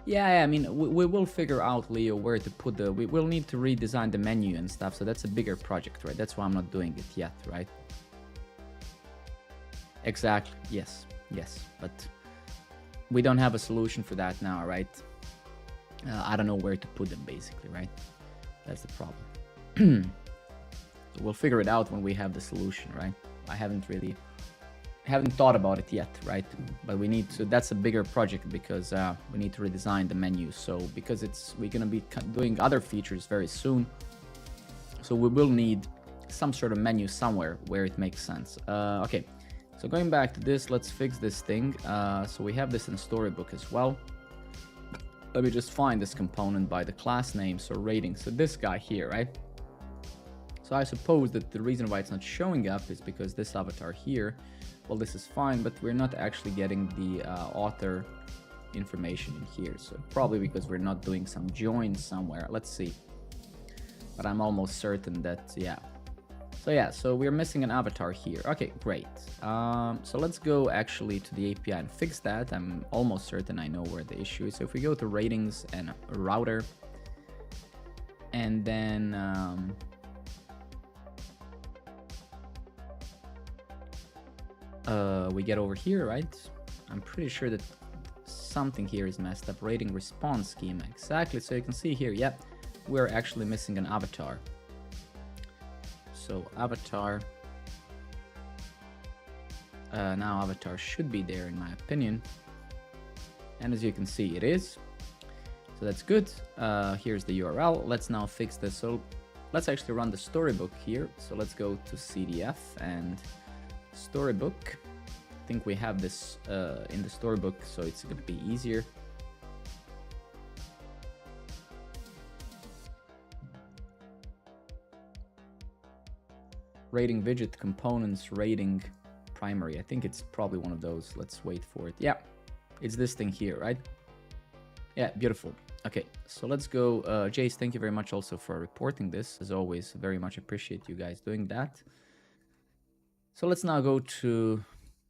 Yeah, I mean, we will figure out, Leo, where to put we will need to redesign the menu and stuff, so that's a bigger project, right? That's why I'm not doing it yet, right? Exactly, yes, but we don't have a solution for that now, right? I don't know where to put them, basically, right? That's the problem. So we'll figure it out when we have the solution, right? I haven't thought about it yet, right? But we need to, that's a bigger project because we need to redesign the menu. So because we're gonna be doing other features very soon. So we will need some sort of menu somewhere where it makes sense. Okay, so going back to this, let's fix this thing. So we have this in Storybook as well. Let me just find this component by the class name, so rating. So this guy here, right? So I suppose that the reason why it's not showing up is because this avatar here, well, this is fine, but we're not actually getting the author information in here. So probably because we're not doing some joins somewhere. Let's see. But I'm almost certain that, yeah. So yeah, so we're missing an avatar here. Okay, great. So let's go actually to the API and fix that. I'm almost certain I know where the issue is. So if we go to ratings and router, and then we get over here, right? I'm pretty sure that something here is messed up. Rating response schema, exactly. So you can see here, yep, we're actually missing an avatar. So avatar, now avatar should be there in my opinion. And as you can see, it is. So that's good. Here's the URL. Let's now fix this. So let's actually run the Storybook here. So let's go to CDF and Storybook. I think we have this in the Storybook, so it's going to be easier. Rating widget components, rating primary. I think it's probably one of those. Let's wait for it. Yeah, it's this thing here, right? Yeah, beautiful. Okay, so let's go. Jace, thank you very much also for reporting this. As always, very much appreciate you guys doing that. So let's now go to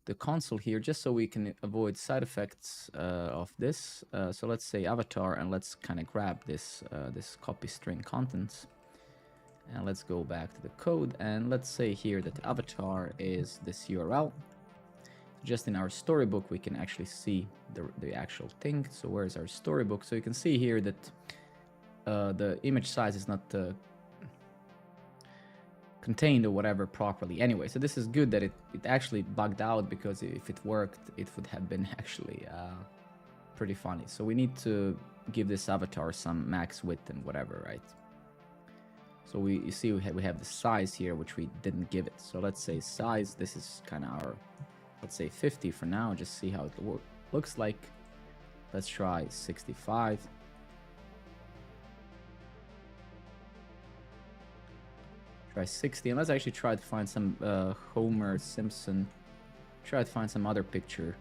the console here, just so we can avoid side effects of this. So let's say avatar, and let's kind of grab this this copy string contents, and let's go back to the code, and let's say here that avatar is this URL. Just in our storybook, we can actually see the actual thing. So where's our storybook? So you can see here that the image size is not contained or whatever properly anyway. So this is good that it actually bugged out, because if it worked, it would have been actually pretty funny. So we need to give this avatar some max width and whatever, right? So you see we have the size here, which we didn't give it. So let's say size, this is kind of our, let's say 50 for now, just see how it looks like. Let's try 65. Try 60, and let's actually try to find some Homer Simpson. Try to find some other picture.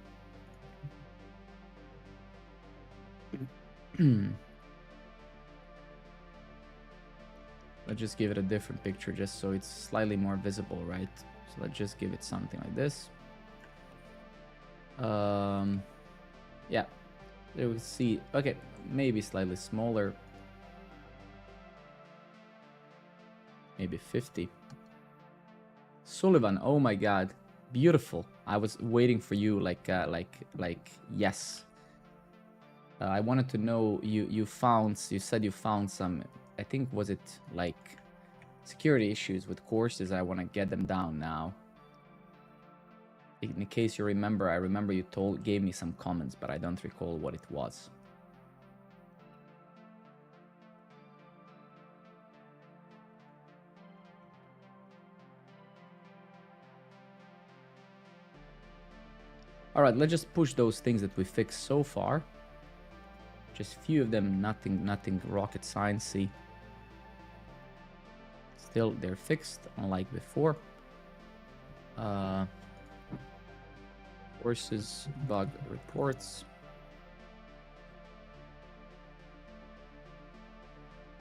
Let's just give it a different picture, just so it's slightly more visible, right? So let's just give it something like this. Yeah, you will see. Okay, maybe slightly smaller. Maybe 50. Sullivan, oh my god, beautiful. I was waiting for you, like yes. I wanted to know, you said you found some, I think, was it like security issues with courses? I want to get them down now. In case you remember, I remember you gave me some comments, but I don't recall what it was. All right, let's just push those things that we fixed so far. Just few of them, nothing rocket sciencey. Still, they're fixed, unlike before. Courses, bug reports.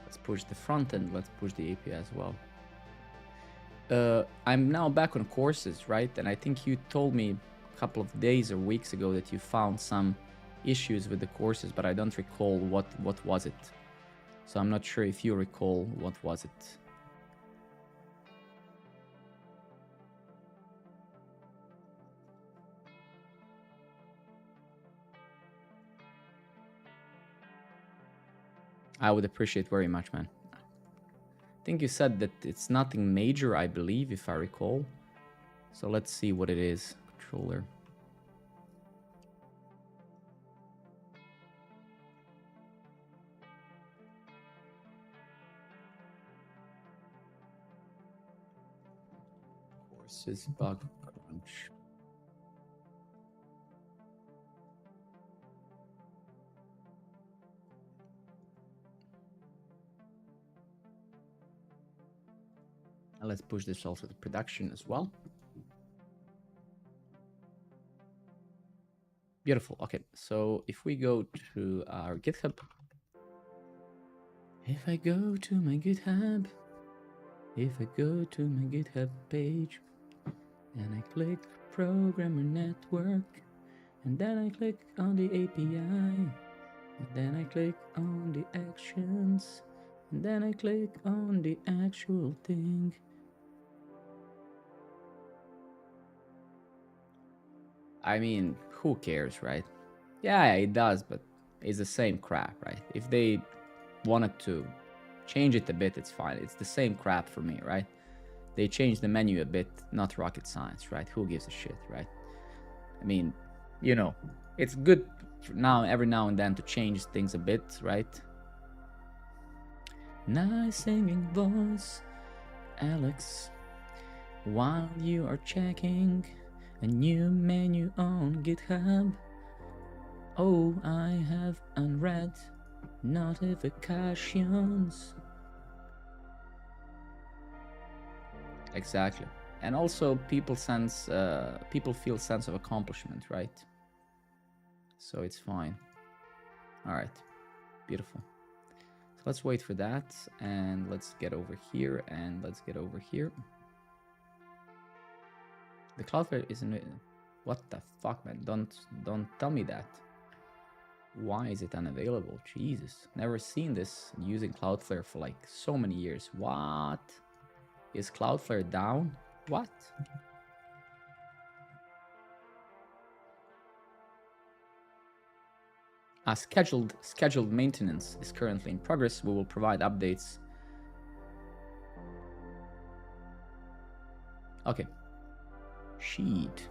Let's push the front end, let's push the API as well. I'm now back on courses, right? And I think you told me a couple of days or weeks ago that you found some issues with the courses, but I don't recall what was it. So I'm not sure if you recall what was it. I would appreciate very much, man. I think you said that it's nothing major, I believe, if I recall. So let's see what it is. Controller. Courses bug crunch. And let's push this also to production as well. Beautiful. Okay, so if we go to our GitHub, if I go to my GitHub page, and I click Programmer Network, and then I click on the API, and then I click on the actions, and then I click on the actual thing. I mean, who cares, right? Yeah, it does, but it's the same crap, right? If they wanted to change it a bit, it's fine. It's the same crap for me, right? They changed the menu a bit, not rocket science, right? Who gives a shit, right? I mean, you know, it's good now, every now and then, to change things a bit, right? Nice singing voice, Alex, while you are checking a new menu on GitHub. Oh, I have unread notifications. Exactly. And also people feel sense of accomplishment, right? So it's fine. All right, beautiful. So let's wait for that, and let's get over here, and let's get over here. The Cloudflare isn't. What the fuck, man? Don't tell me that. Why is it unavailable? Jesus, never seen this using Cloudflare for like so many years. What? Is Cloudflare down? What? Scheduled maintenance is currently in progress. We will provide updates. Okay. Sheet.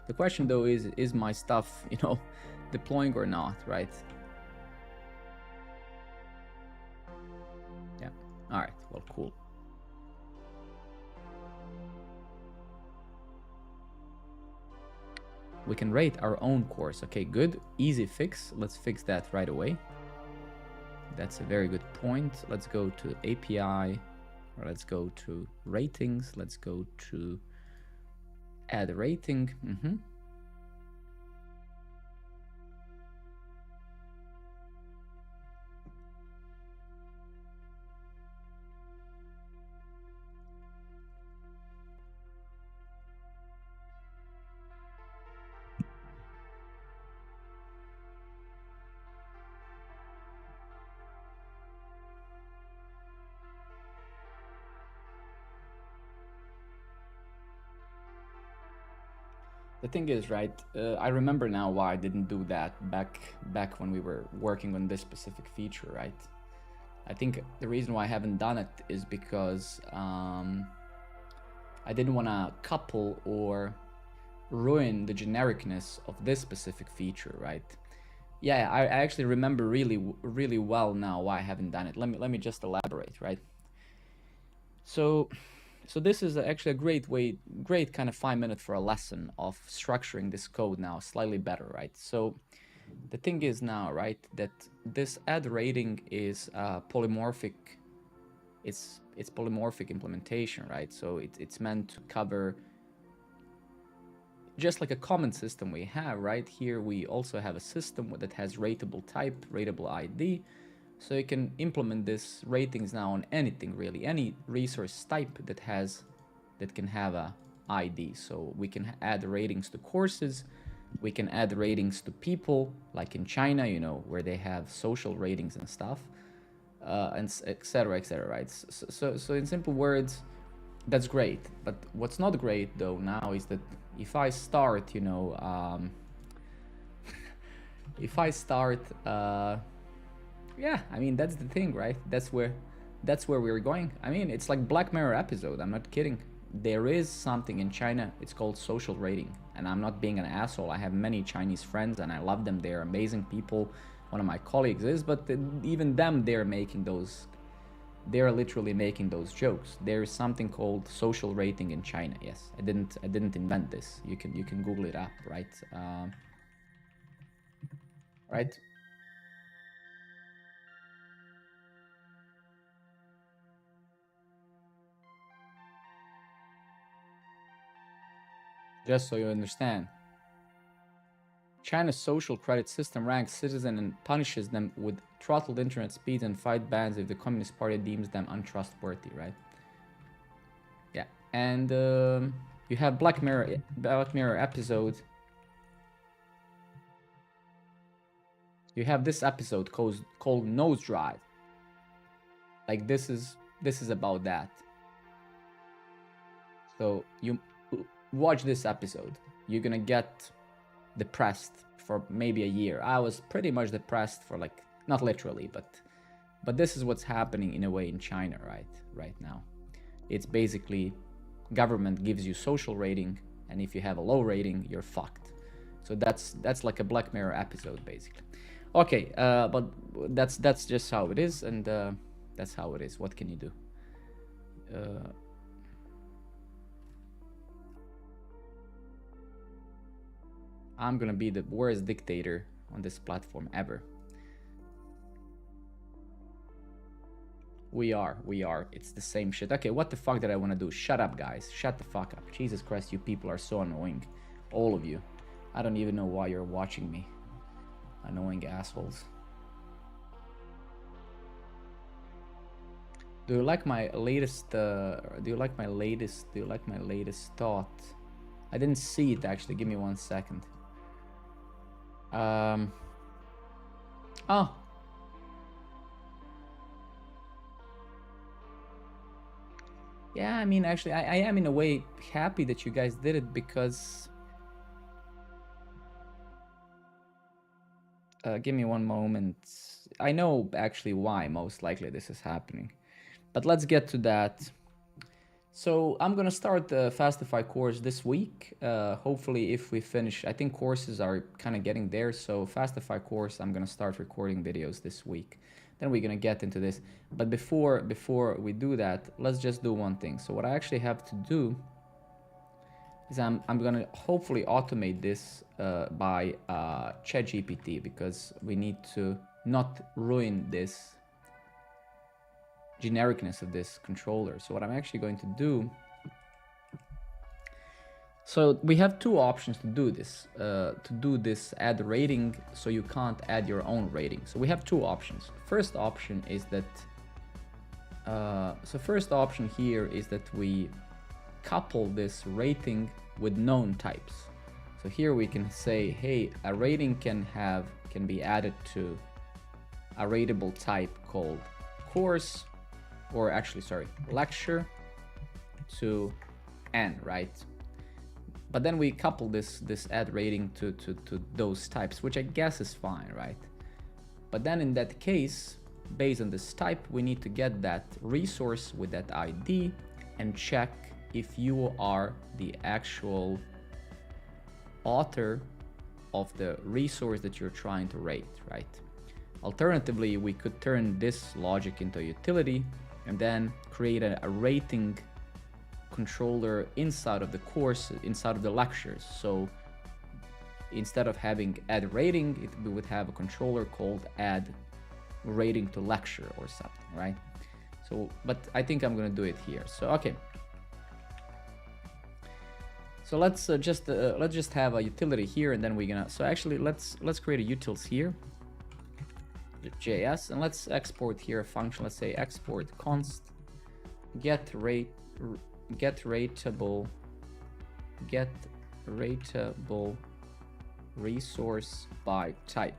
The question though is my stuff, you know, deploying or not, right? Yeah. All right. Well, cool. We can rate our own course. Okay, good. Easy fix. Let's fix that right away. That's a very good point. Let's go to API, or let's go to ratings. Let's go to add rating. The thing is, right, I remember now why I didn't do that back when we were working on this specific feature, right? I think the reason why I haven't done it is because I didn't want to couple or ruin the genericness of this specific feature, right? Yeah, I actually remember really well now why I haven't done it. Let me just elaborate, right? So this is actually a great kind of 5 minutes for a lesson of structuring this code now slightly better, right? So the thing is now, right, that this add rating is polymorphic. It's polymorphic implementation, right? So it's meant to cover just like a common system we have, right? Here we also have a system that has rateable type, rateable ID. So you can implement this ratings now on anything really, any resource type that can have a ID. So we can add ratings to courses, we can add ratings to people, like in China, you know, where they have social ratings and stuff, and etc., right? So in simple words, that's great. But what's not great though now is that if I start, you know, if I start, yeah, I mean, that's the thing, right? That's where we're going. I mean, it's like Black Mirror episode. I'm not kidding. There is something in China. It's called social rating, and I'm not being an asshole. I have many Chinese friends, and I love them. They're amazing people. One of my colleagues is, but even them, they're making those. They're literally making those jokes. There is something called social rating in China. Yes, I didn't invent this. You can Google it up, right? Right. Just so you understand, China's social credit system ranks citizens and punishes them with throttled internet speeds and fight bans if the Communist Party deems them untrustworthy, right? Yeah, and you have Black Mirror episode. You have this episode called Nose Drive. Like this is about that. So you watch this episode. You're gonna get depressed for maybe a year. I was pretty much depressed for like, not literally, but this is what's happening in a way in China right now. It's basically government gives you social rating, and if you have a low rating, you're fucked. So that's like a Black Mirror episode basically. Okay, but that's just how it is, and that's how it is. What can you do? I'm gonna be the worst dictator on this platform ever. We are. It's the same shit. Okay, what the fuck did I want to do? Shut up, guys. Shut the fuck up. Jesus Christ, you people are so annoying. All of you. I don't even know why you're watching me. Annoying assholes. Do you like my latest? Do you like my latest? Do you like my latest thought? I didn't see it actually. Give me 1 second. Oh. Yeah, I mean, actually, I am in a way happy that you guys did it because. Give me 1 moment. I know actually why most likely this is happening, but let's get to that. So I'm gonna start the Fastify course this week. Hopefully, if we finish, I think courses are kind of getting there. So Fastify course, I'm gonna start recording videos this week. Then we're gonna get into this. But before we do that, let's just do one thing. So what I actually have to do is I'm gonna hopefully automate this by ChatGPT, because we need to not ruin this genericness of this controller. So what I'm actually going to do, so we have 2 options to do this, add rating, so you can't add your own rating. So we have 2 options. First option is that first option here is that we couple this rating with known types. So here we can say, hey, a rating can be added to a rateable type called course, or actually, sorry, lecture to n, right? But then we couple this add rating to those types, which I guess is fine, right? But then in that case, based on this type, we need to get that resource with that ID and check if you are the actual author of the resource that you're trying to rate, right? Alternatively, we could turn this logic into a utility and then create a rating controller inside of the course, inside of the lectures. So instead of having add rating, we would have a controller called add rating to lecture or something, right? So, but I think I'm gonna do it here. So, okay. So let's just have a utility here, and then we're gonna. So actually, let's create a utils here, JS, and let's export here a function. Let's say export const get rateable resource by type.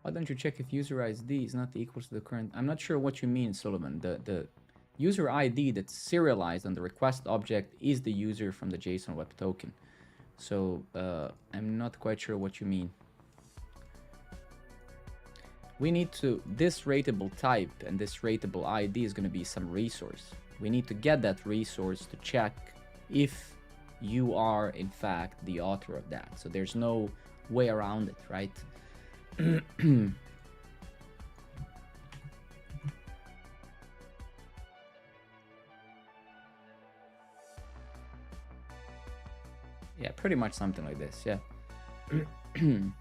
Why don't you check if user ID is not equal to the current? I'm not sure what you mean, Sullivan. The user ID that's serialized on the request object is the user from the JSON Web Token. So I'm not quite sure what you mean. We need to, this rateable type and this rateable ID is going to be some resource. We need to get that resource to check if you are in fact the author of that. So there's no way around it, right? Yeah, pretty much something like this, yeah. And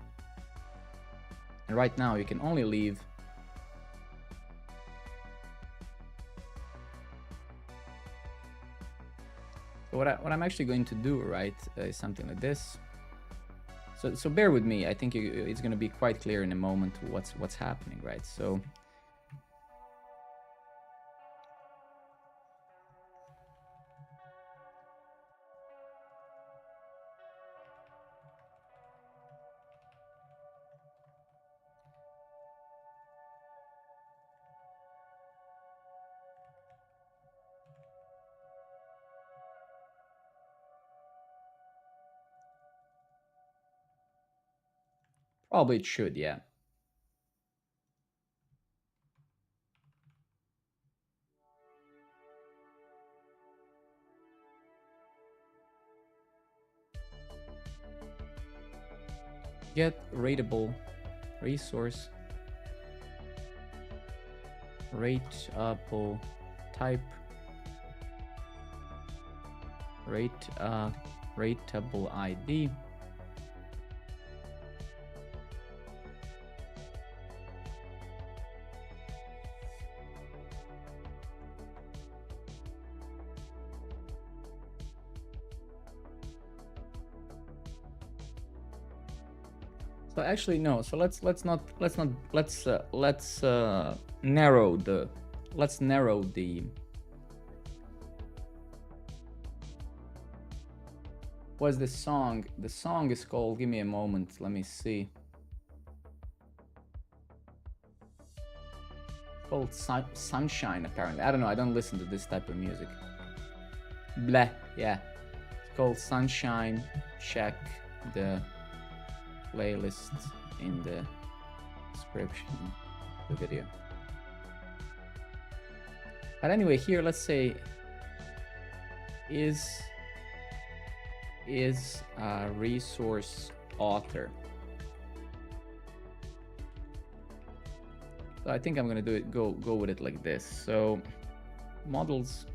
right now you can only leave so what I'm actually going to do, right, is something like this. So bear with me. I think it's going to be quite clear in a moment what's happening, right? So probably it should, yeah. Get rateable resource, rateable type, rateable ID. So actually no. So let's narrow the what's the song? The song is called, give me a moment, let me see. Called Sunshine, apparently. I don't know, I don't listen to this type of music. Bleh, yeah. It's called Sunshine. Check the playlist in the description of the video. But anyway, here let's say is a resource author. So I think I'm gonna do it, go with it like this. So models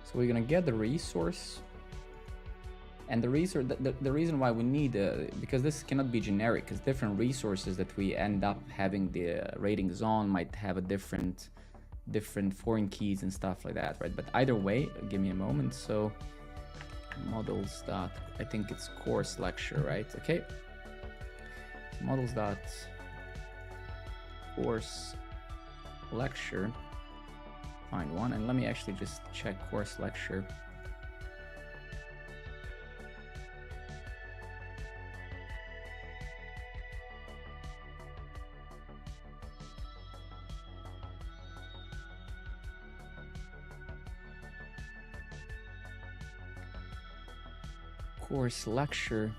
so we're gonna get the resource, and the resource, the reason why we need, because this cannot be generic, because different resources that we end up having the ratings on might have a different foreign keys and stuff like that, right? But either way, give me a moment. So models dot, I think it's course lecture, right? Okay. Models dot course lecture. Find one, and let me actually just check course lecture. Course lecture,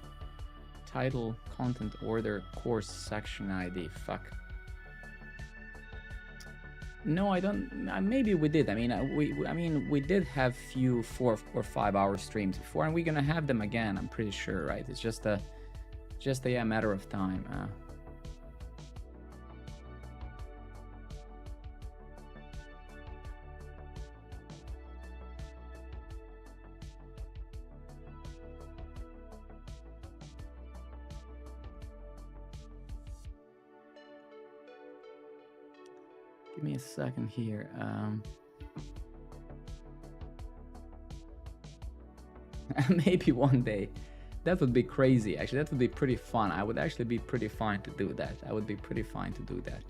title, content order, course section ID. Fuck. No, I don't. Maybe we did. I mean, we did have few 4 or 5 hour streams before, and we're gonna have them again. I'm pretty sure, right? It's just a yeah, matter of time. Give me a second here. Maybe one day. That would be crazy, actually. That would be pretty fun. I would actually be pretty fine to do that. I would be pretty fine to do that.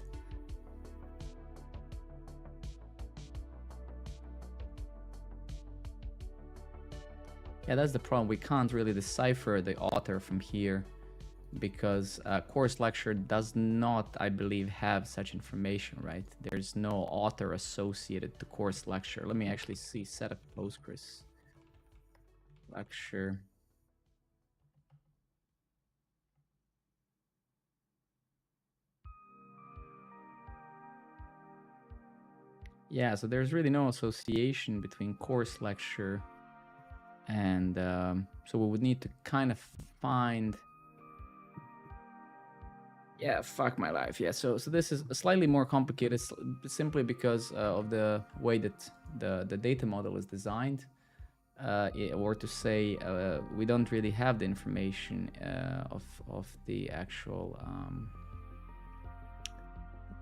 Yeah, that's the problem. We can't really decipher the author from here, because course lecture does not, I believe, have such information, right? There's no author associated to course lecture. Let me actually see, set up Postgres lecture. Yeah, so there's really no association between course lecture and so we would need to kind of find. Yeah, fuck my life. Yeah, so this is slightly more complicated, simply because of the way that the data model is designed, or to say, we don't really have the information of the actual.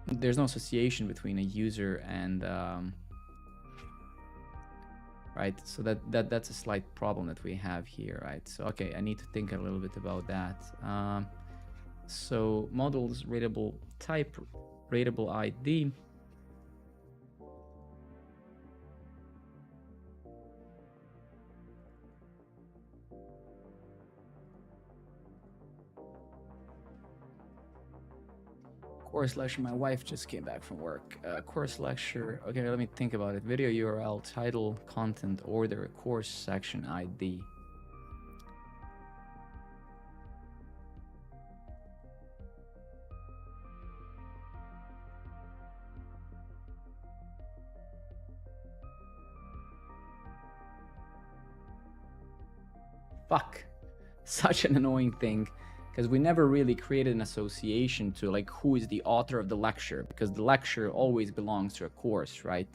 There's no association between a user and. Right, so that's a slight problem that we have here, right? So okay, I need to think a little bit about that. So models, rateable type, rateable ID. Course lecture, my wife just came back from work. Course lecture, okay, let me think about it. Video URL, title, content, order, course section ID. fuck, such an annoying thing, because we never really created an association to like who is the author of the lecture, because the lecture always belongs to a course, right?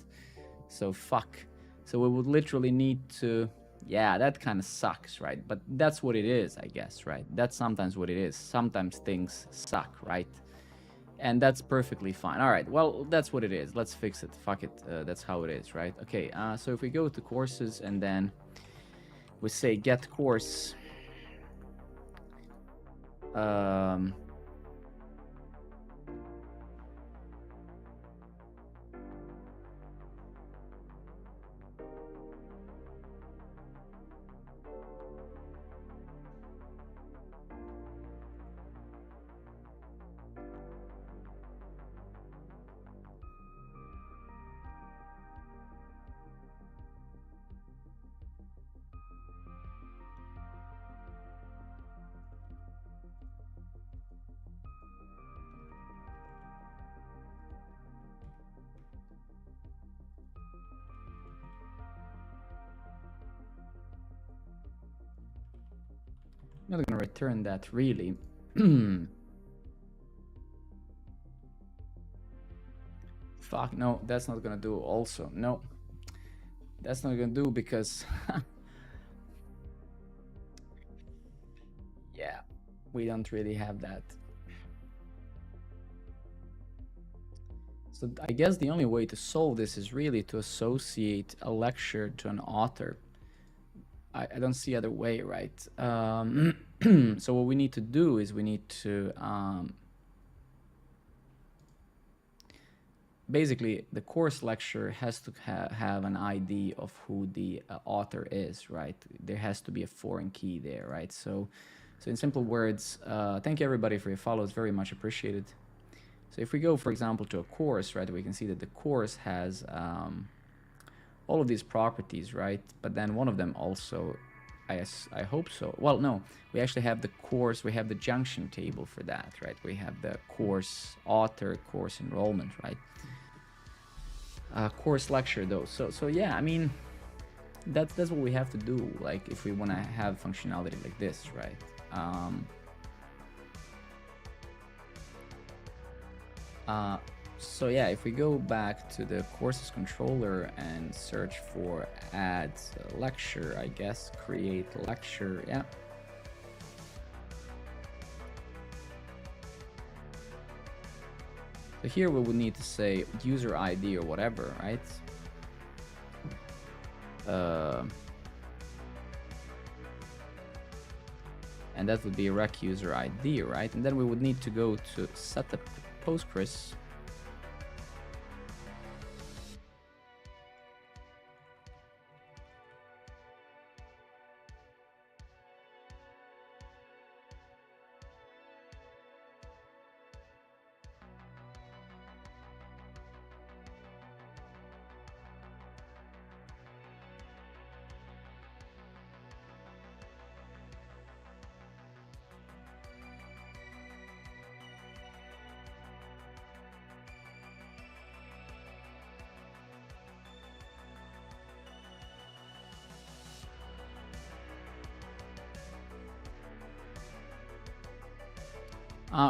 So fuck. So we would literally need to, yeah, that kind of sucks, right? But that's what it is, I guess, right? That's sometimes what it is. Sometimes things suck, right? And that's perfectly fine. All right, well, that's what it is. Let's fix it. Fuck it. That's how it is, right? Okay, so if we go to courses and then we say get course, I'm not gonna return that really. Fuck, no, that's not gonna do also. No, that's not gonna do because yeah, we don't really have that. So I guess the only way to solve this is really to associate a lecture to an author. I don't see other way, right? So what we need to do is we need to basically the course lecture has to have an ID of who the author is, right? There has to be a foreign key there, right? So in simple words, thank you everybody for your follows, very much appreciated. So if we go, for example, to a course, right, we can see that the course has all of these properties, right? But then one of them also, I hope so. Well, no, we actually have the course, we have the junction table for that, right? We have the course author, course enrollment, right? Course lecture though. So yeah, I mean, that's what we have to do, like if we want to have functionality like this, right? So yeah, if we go back to the courses controller and search for add lecture, I guess, create lecture, yeah. So here we would need to say user ID or whatever, right? And that would be rec user ID, right? And then we would need to go to setup Postgres.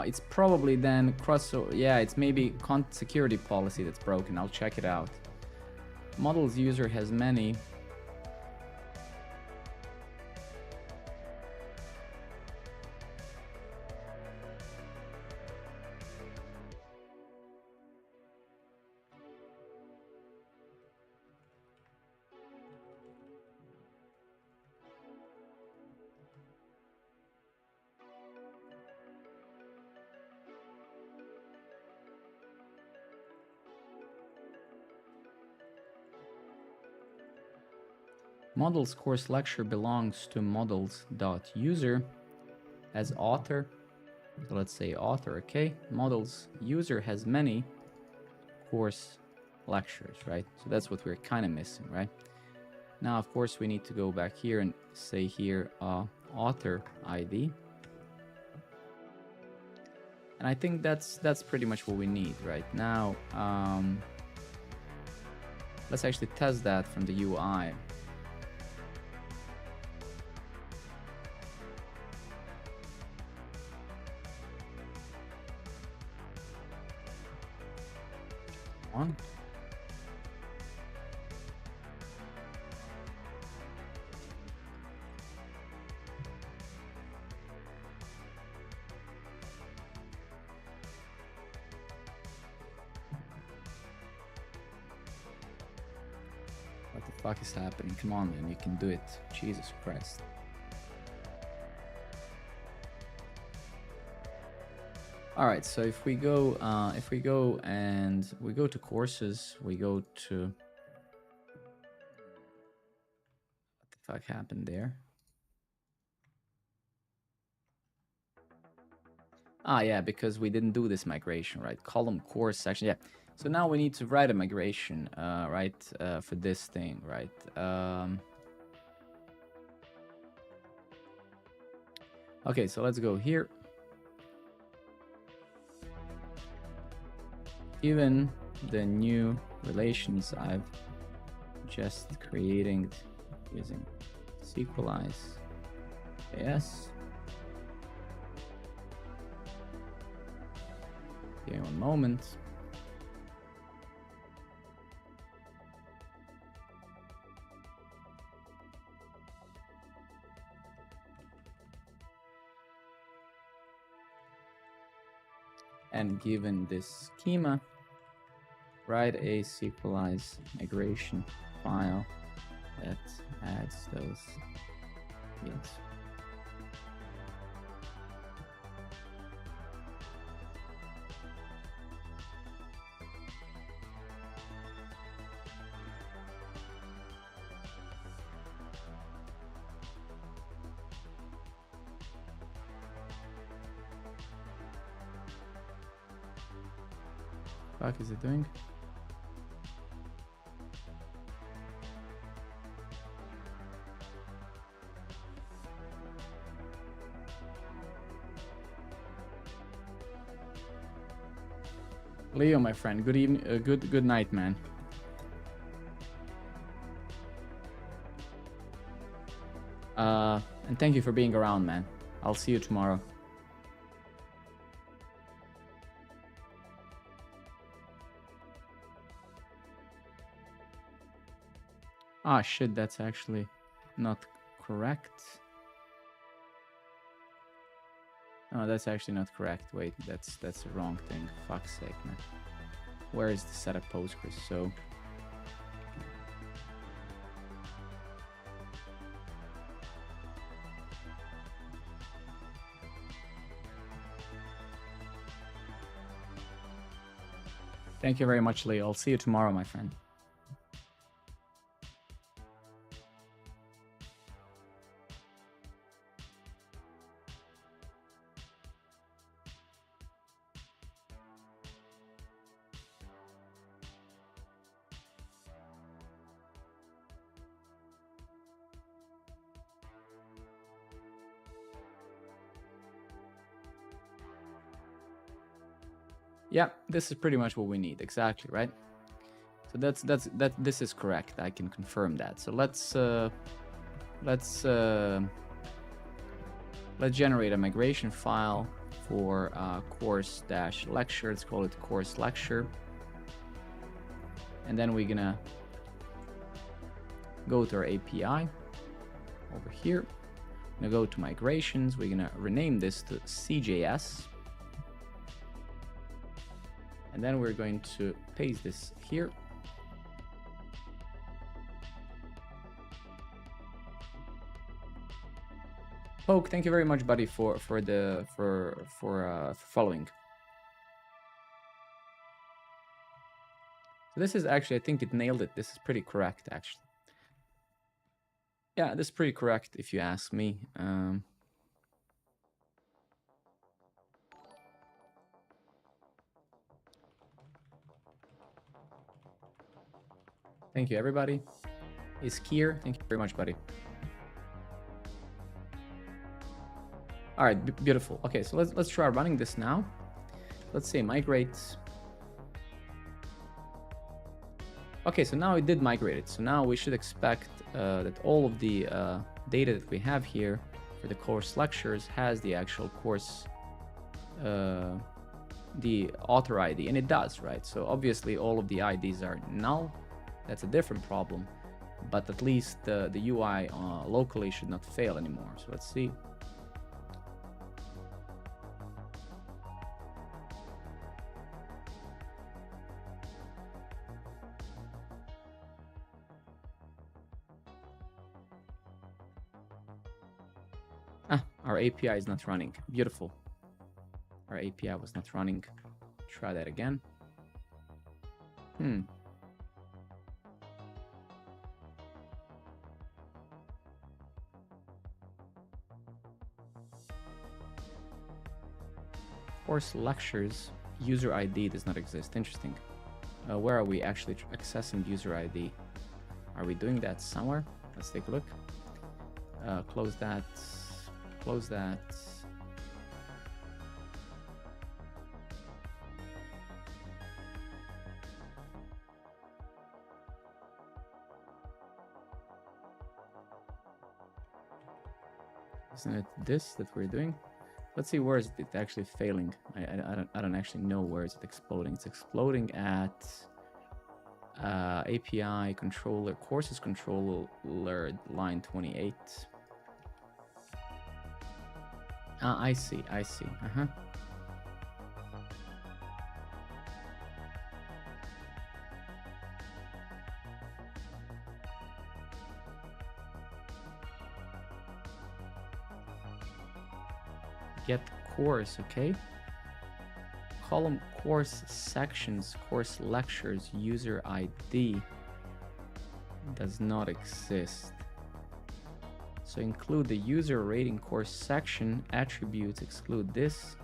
It's probably then yeah, it's maybe security policy that's broken. I'll check it out. Models user has many. Models course lecture belongs to models.user as author. So let's say author, okay? Models user has many course lectures, right? So that's what we're kind of missing, right? Now, of course, we need to go back here and say here author ID. And I think that's pretty much what we need right now. Let's actually test that from the UI. What the fuck is happening? Come on, man, you can do it. Jesus Christ. All right, so if we go and we go to courses, we go to, what the fuck happened there? Ah, yeah, because we didn't do this migration, right? Column course section, yeah. So now we need to write a migration, right, for this thing, right? Okay, so let's go here. Given the new relations I've just creating using sequelize JS. Give me one moment. And given this schema, write a sequelize migration file that adds those fields. What is it doing? Leo, my friend, good evening, good night, man. And thank you for being around, man. I'll see you tomorrow. Ah, shit, that's actually not correct. No, that's actually not correct. Wait, that's the wrong thing. Fuck's sake, man. Where is the setup Postgres? So thank you very much, Leo. I'll see you tomorrow, my friend. Yeah, this is pretty much what we need, exactly, right? So this is correct. I can confirm that. So let's generate a migration file for course-lecture. Let's call it course lecture. And then we're gonna go to our API over here. We're gonna go to migrations. We're gonna rename this to CJS. And then we're going to paste this here. Poke, thank you very much, buddy, for following. So this is actually, I think it nailed it. This is pretty correct, actually. Yeah, this is pretty correct, if you ask me. Thank you, everybody. Is Kier, thank you very much, buddy. All right, beautiful. Okay, so let's try running this now. Let's say migrate. Okay, so now it did migrate it. So now we should expect that all of the data that we have here for the course lectures has the actual course, the author ID, and it does, right? So obviously all of the IDs are null. That's a different problem, but at least the UI locally should not fail anymore. So let's see. Our API is not running. Beautiful. Our API was not running. Try that again. Course lectures, user ID does not exist. Interesting. Where are we actually accessing user ID? Are we doing that somewhere? Let's take a look. Close that. Close that. Isn't it this that we're doing? Let's see, where is it actually failing? I don't actually know where is it exploding. It's exploding at API controller, courses controller, line 28. I see. Get course, okay. Column course sections, course lectures, user ID does not exist. So include the user rating course section, attributes, exclude this.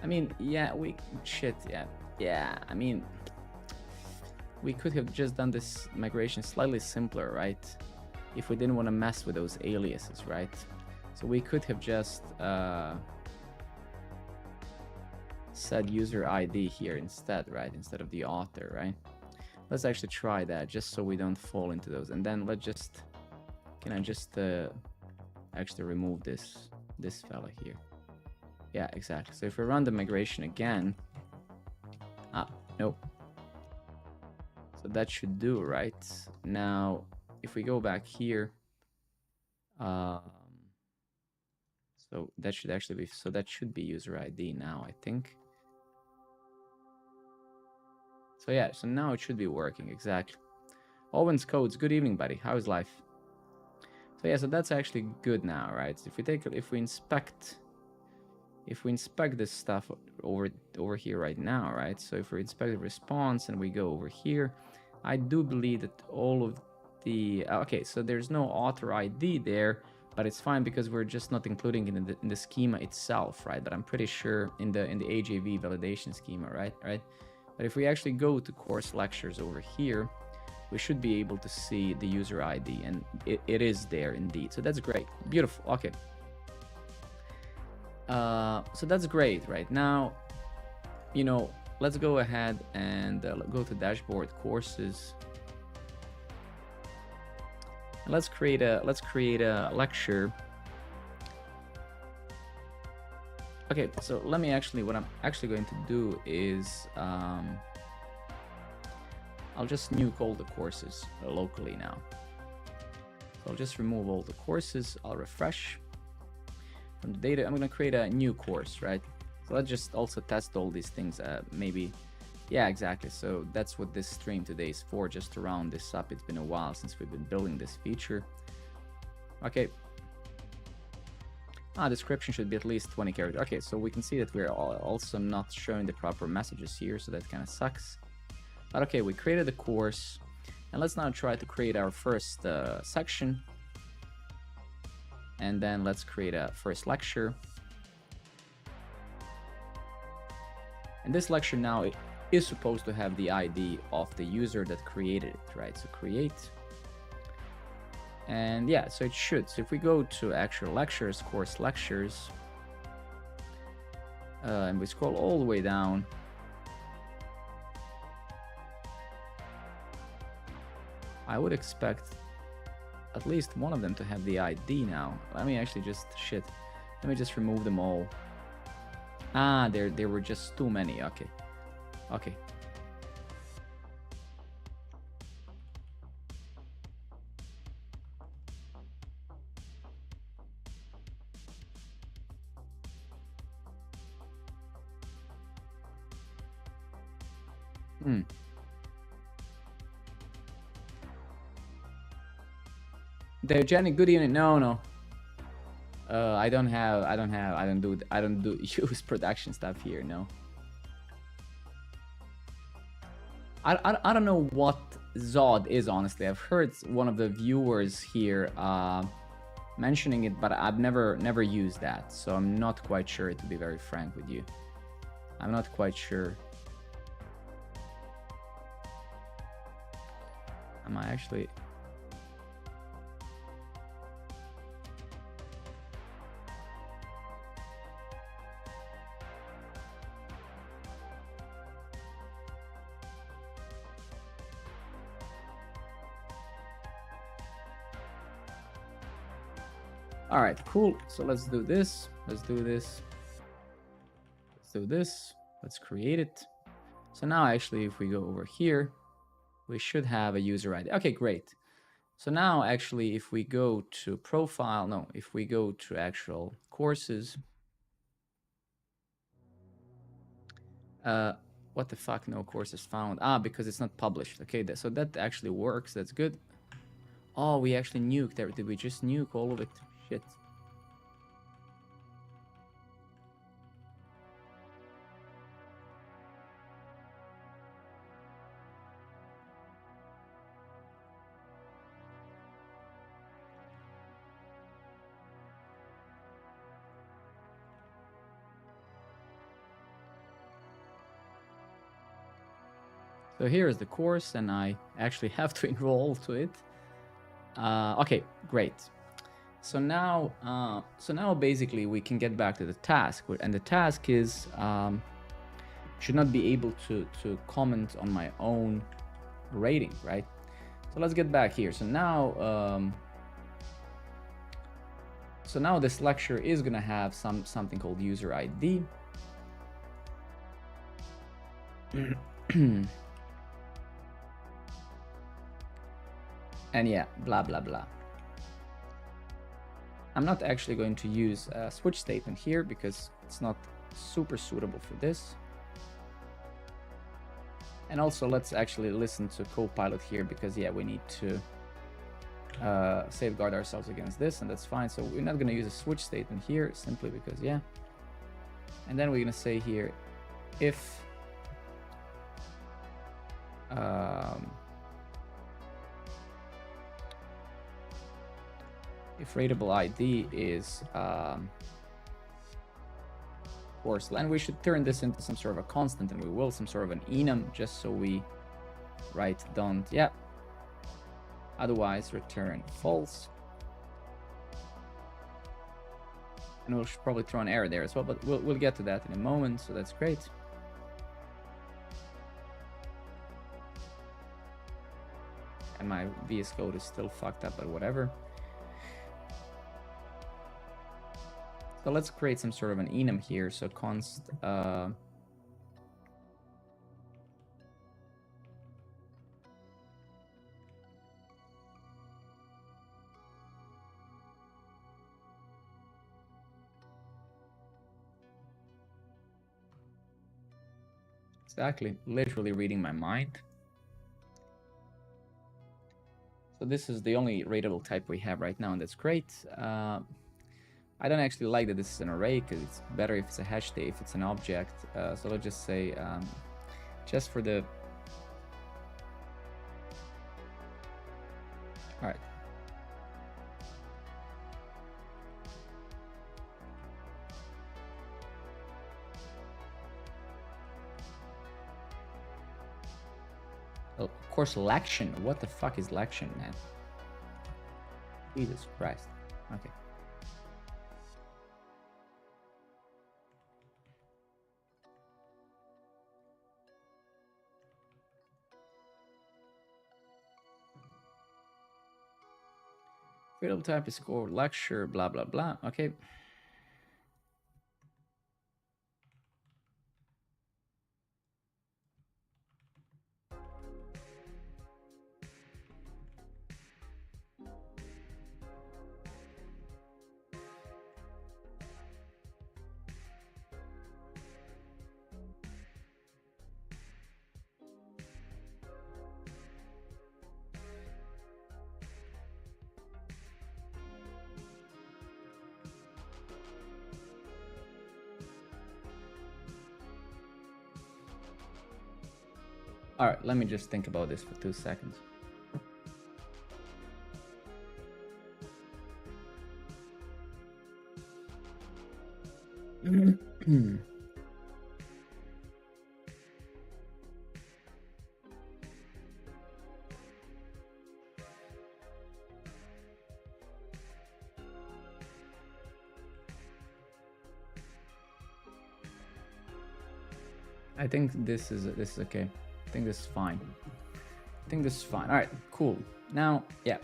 I mean, yeah, I mean, we could have just done this migration slightly simpler, right? If we didn't want to mess with those aliases, right? So we could have just said user ID here instead, right? Instead of the author, right? Let's actually try that just so we don't fall into those. And then let's just, can I just actually remove this fella here? Yeah, exactly. So if we run the migration again, nope. So that should do, right? Now, if we go back here, so that should actually be, so that should be user ID now, I think. So yeah, so now it should be working, exactly. Owen's Codes, good evening, buddy. How's life? So yeah, so that's actually good now, right? So if we inspect this stuff over here right now, right? So if we inspect the response and we go over here, I do believe that all of the okay, so there's no author ID there, but it's fine because we're just not including it in the schema itself, right? But I'm pretty sure in the AJV validation schema, right? But if we actually go to course lectures over here, we should be able to see the user ID, and it is there indeed. So that's great, beautiful. Okay. So that's great. Right now, you know, let's go ahead and go to dashboard courses. Let's create a lecture. Okay, so let me actually, what I'm actually going to do is I'll just nuke all the courses locally now. So I'll just remove all the courses. I'll refresh. From the data, I'm going to create a new course, right? So let's just also test all these things. Maybe, yeah, exactly. So that's what this stream today is for, just to round this up. It's been a while since we've been building this feature. Okay. Description should be at least 20 characters. Okay, so we can see that we're also not showing the proper messages here, so that kind of sucks. But okay, we created the course, and let's now try to create our first section. And then let's create a first lecture. And this lecture now is supposed to have the ID of the user that created it, right? So create. And yeah, so it should. So if we go to actual lectures, course lectures, and we scroll all the way down, I would expect at least one of them to have the ID now. Let me actually just, let me just remove them all. There were just too many. Okay. Hmm. Diogenic, good evening. No. I don't do use production stuff here. No. I don't know what Zod is, honestly. I've heard one of the viewers here mentioning it, but I've never used that, so I'm not quite sure, to be very frank with you. I'm not quite sure. Am I actually... All right, cool. So let's do this. Let's do this. Let's do this. Let's create it. So now actually, if we go over here, we should have a user ID. Okay, great. So now actually, if we go to profile, no, if we go to actual courses, what the fuck, no courses found? Ah, because it's not published. Okay, so that actually works. That's good. Oh, we actually nuked there. Did we just nuke all of it? Shit. So here is the course, and I actually have to enroll to it. Okay, great. So now basically we can get back to the task, and the task is should not be able to comment on my own rating, right? So let's get back here. So now this lecture is gonna have something called user ID. And yeah, blah blah blah. I'm not actually going to use a switch statement here because it's not super suitable for this. And also let's actually listen to Copilot here because yeah, we need to safeguard ourselves against this, and that's fine. So we're not going to use a switch statement here simply because yeah. And then we're going to say here if rateable ID is course, and we should turn this into some sort of a constant, and we will some sort of an enum just so we don't, yeah, otherwise return false. And we'll probably throw an error there as well, but we'll get to that in a moment, so that's great. And my VS Code is still fucked up, but whatever. So let's create some sort of an enum here. So const exactly, literally reading my mind. So this is the only rateable type we have right now, and that's great. I don't actually like that this is an array because it's better if it's a hash data, if it's an object. So let's just say, just for the... All right. Oh, of course, lection. What the fuck is lection, man? Jesus Christ. Okay. Field type is called lecture, blah, blah, blah. Okay. All right, let me just think about this for 2 seconds. I think this is okay. I think this is fine. I think this is fine. All right, cool. Now, yeah.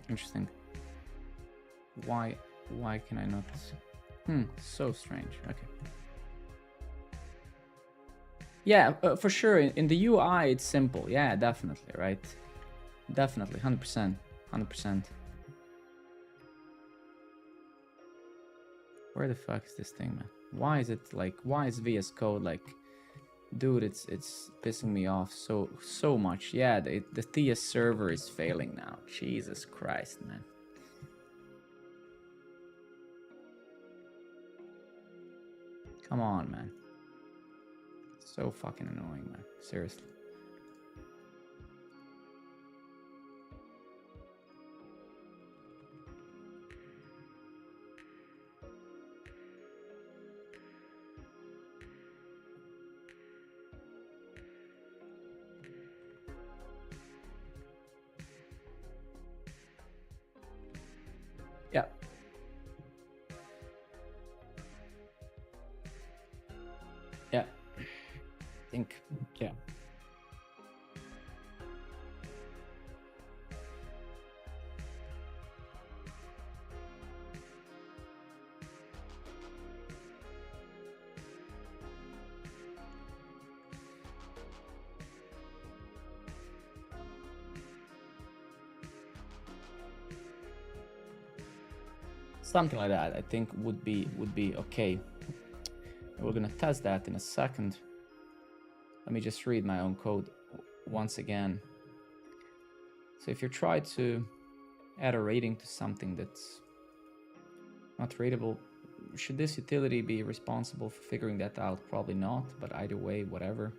Interesting. Why can I not? So strange. Okay. Yeah, for sure. In the UI, it's simple. Yeah, definitely, right? Definitely, 100%, 100%. Where the fuck is this thing, man? Why is it like? Why is VS Code like? Dude, it's pissing me off so much. Yeah, the TS server is failing now. Jesus Christ, man. Come on, man. So fucking annoying, man. Seriously. Yeah. Yeah. I think, yeah. Something like that, I think would be okay. We're gonna test that in a second. Let me just read my own code once again. So if you try to add a rating to something that's not rateable, should this utility be responsible for figuring that out? Probably not, but either way, whatever.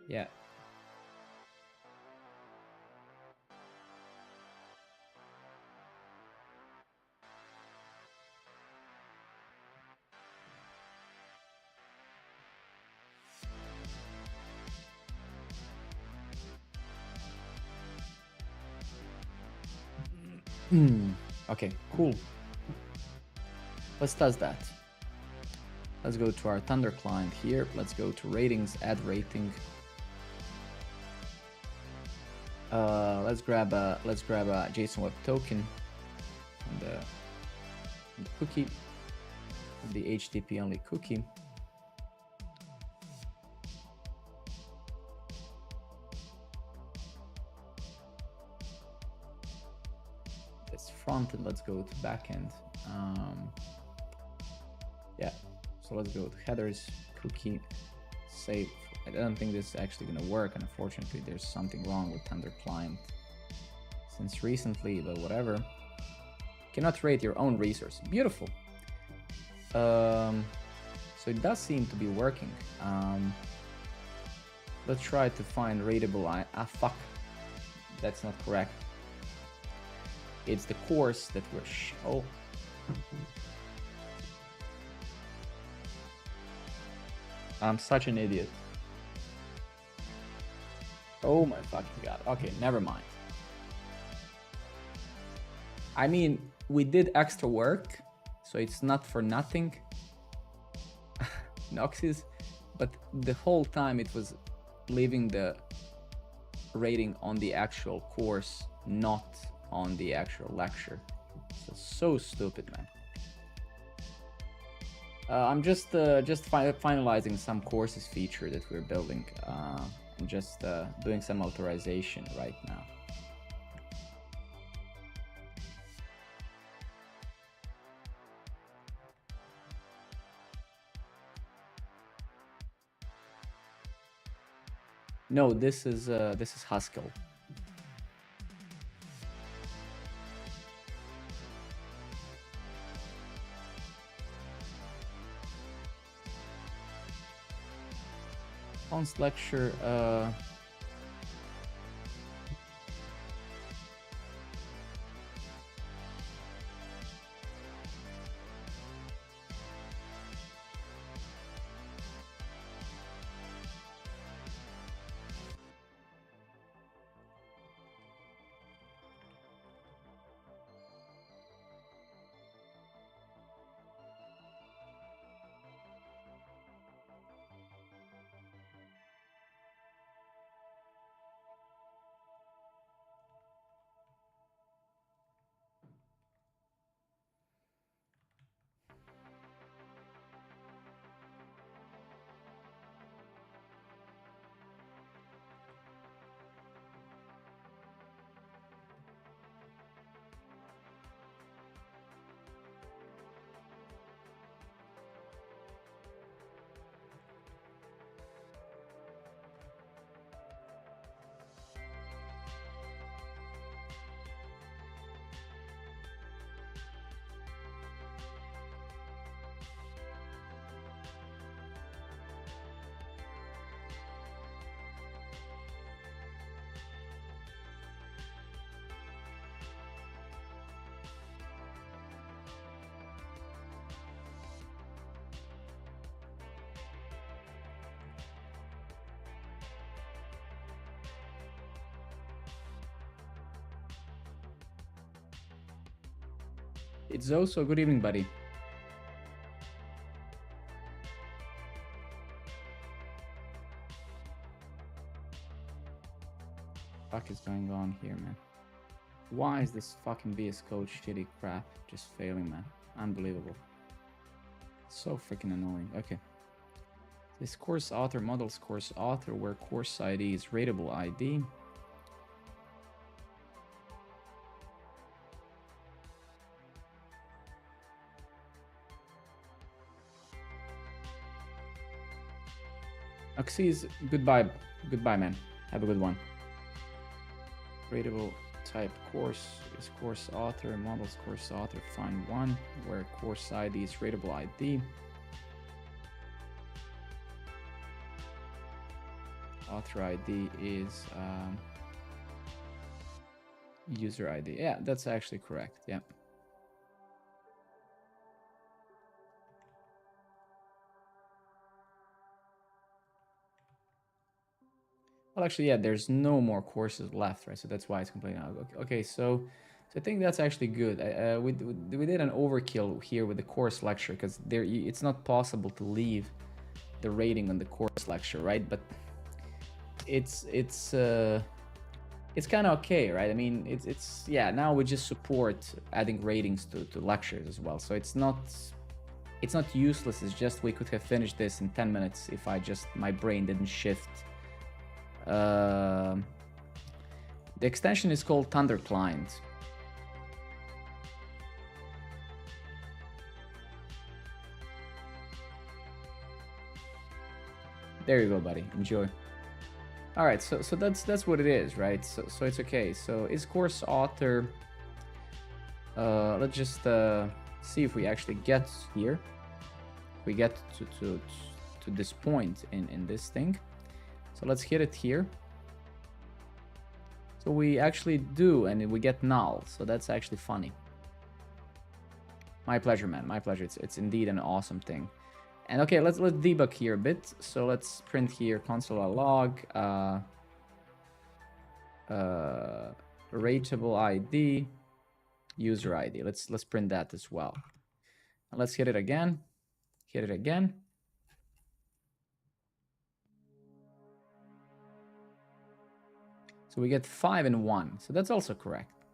Yeah. Okay, cool. Let's test that. Let's go to our Thunder client here. Let's go to ratings, add rating. Let's grab a JSON Web Token and the cookie, the HTTP only cookie. This front end. Let's go to backend. Yeah. So let's go to headers, cookie, save. I don't think this is actually going to work. Unfortunately, there's something wrong with Thunder client since recently, but whatever. Cannot rate your own resource. Beautiful. So it does seem to be working. Let's try to find rateable. Fuck. That's not correct. It's the course that we're oh. I'm such an idiot. Oh my fucking god. Okay, never mind. I mean, we did extra work, so it's not for nothing. Noxys, but the whole time it was leaving the rating on the actual course, not on the actual lecture. So stupid, man. I'm just finalizing some courses feature that we're building. I'm just doing some authorization right now. No, this is Haskell. Const lecture. It's also good evening, buddy. What is going on here, man? Why is this fucking VS Code shitty crap just failing, man? Unbelievable. So freaking annoying. Okay. This course author models course author where course ID is rateable ID. Axis, goodbye. Goodbye, man. Have a good one. Rateable type course is course author, models course author, find one, where course ID is rateable ID. Author ID is user ID. Yeah, that's actually correct. Yeah. Well, actually, yeah, there's no more courses left, right? So that's why it's completely out. Okay, so I think that's actually good. We did an overkill here with the course lecture because it's not possible to leave the rating on the course lecture, right? But it's kind of okay, right? I mean, it's yeah. Now we just support adding ratings to lectures as well, so it's not useless. It's just we could have finished this in 10 minutes if my brain didn't shift. The extension is called Thunder Client. There you go, buddy. Enjoy. All right, so that's what it is, right? So it's okay. So is course author. Let's just see if we actually get here. We get to this point in this thing. So let's hit it here. So we actually do, and we get null. So that's actually funny. My pleasure, man. My pleasure. It's indeed an awesome thing. And okay, let's debug here a bit. So let's print here console.log rateable ID, user ID. Let's print that as well. And let's hit it again. Hit it again. So we get 5 and 1. So that's also correct.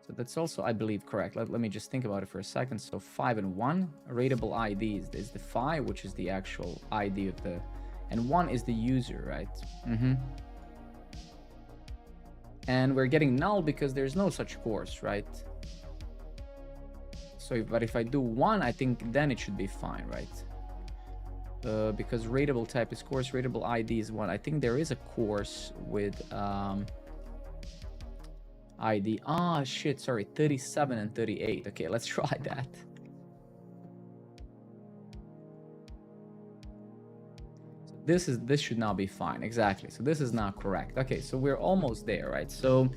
So that's also, I believe, correct. Let me just think about it for a second. So 5 and 1, rateable ID is the 5, which is the actual ID of the, and 1 is the user, right? And we're getting null because there's no such course, right? So, but if I do 1, I think then it should be fine, right? because rateable type is course, rateable ID is one. I think there is a course with ID. Ah, shit, sorry, 37 and 38. Okay, let's try that. So this should now be fine. Exactly. So this is now correct. Okay, so we're almost there, right? So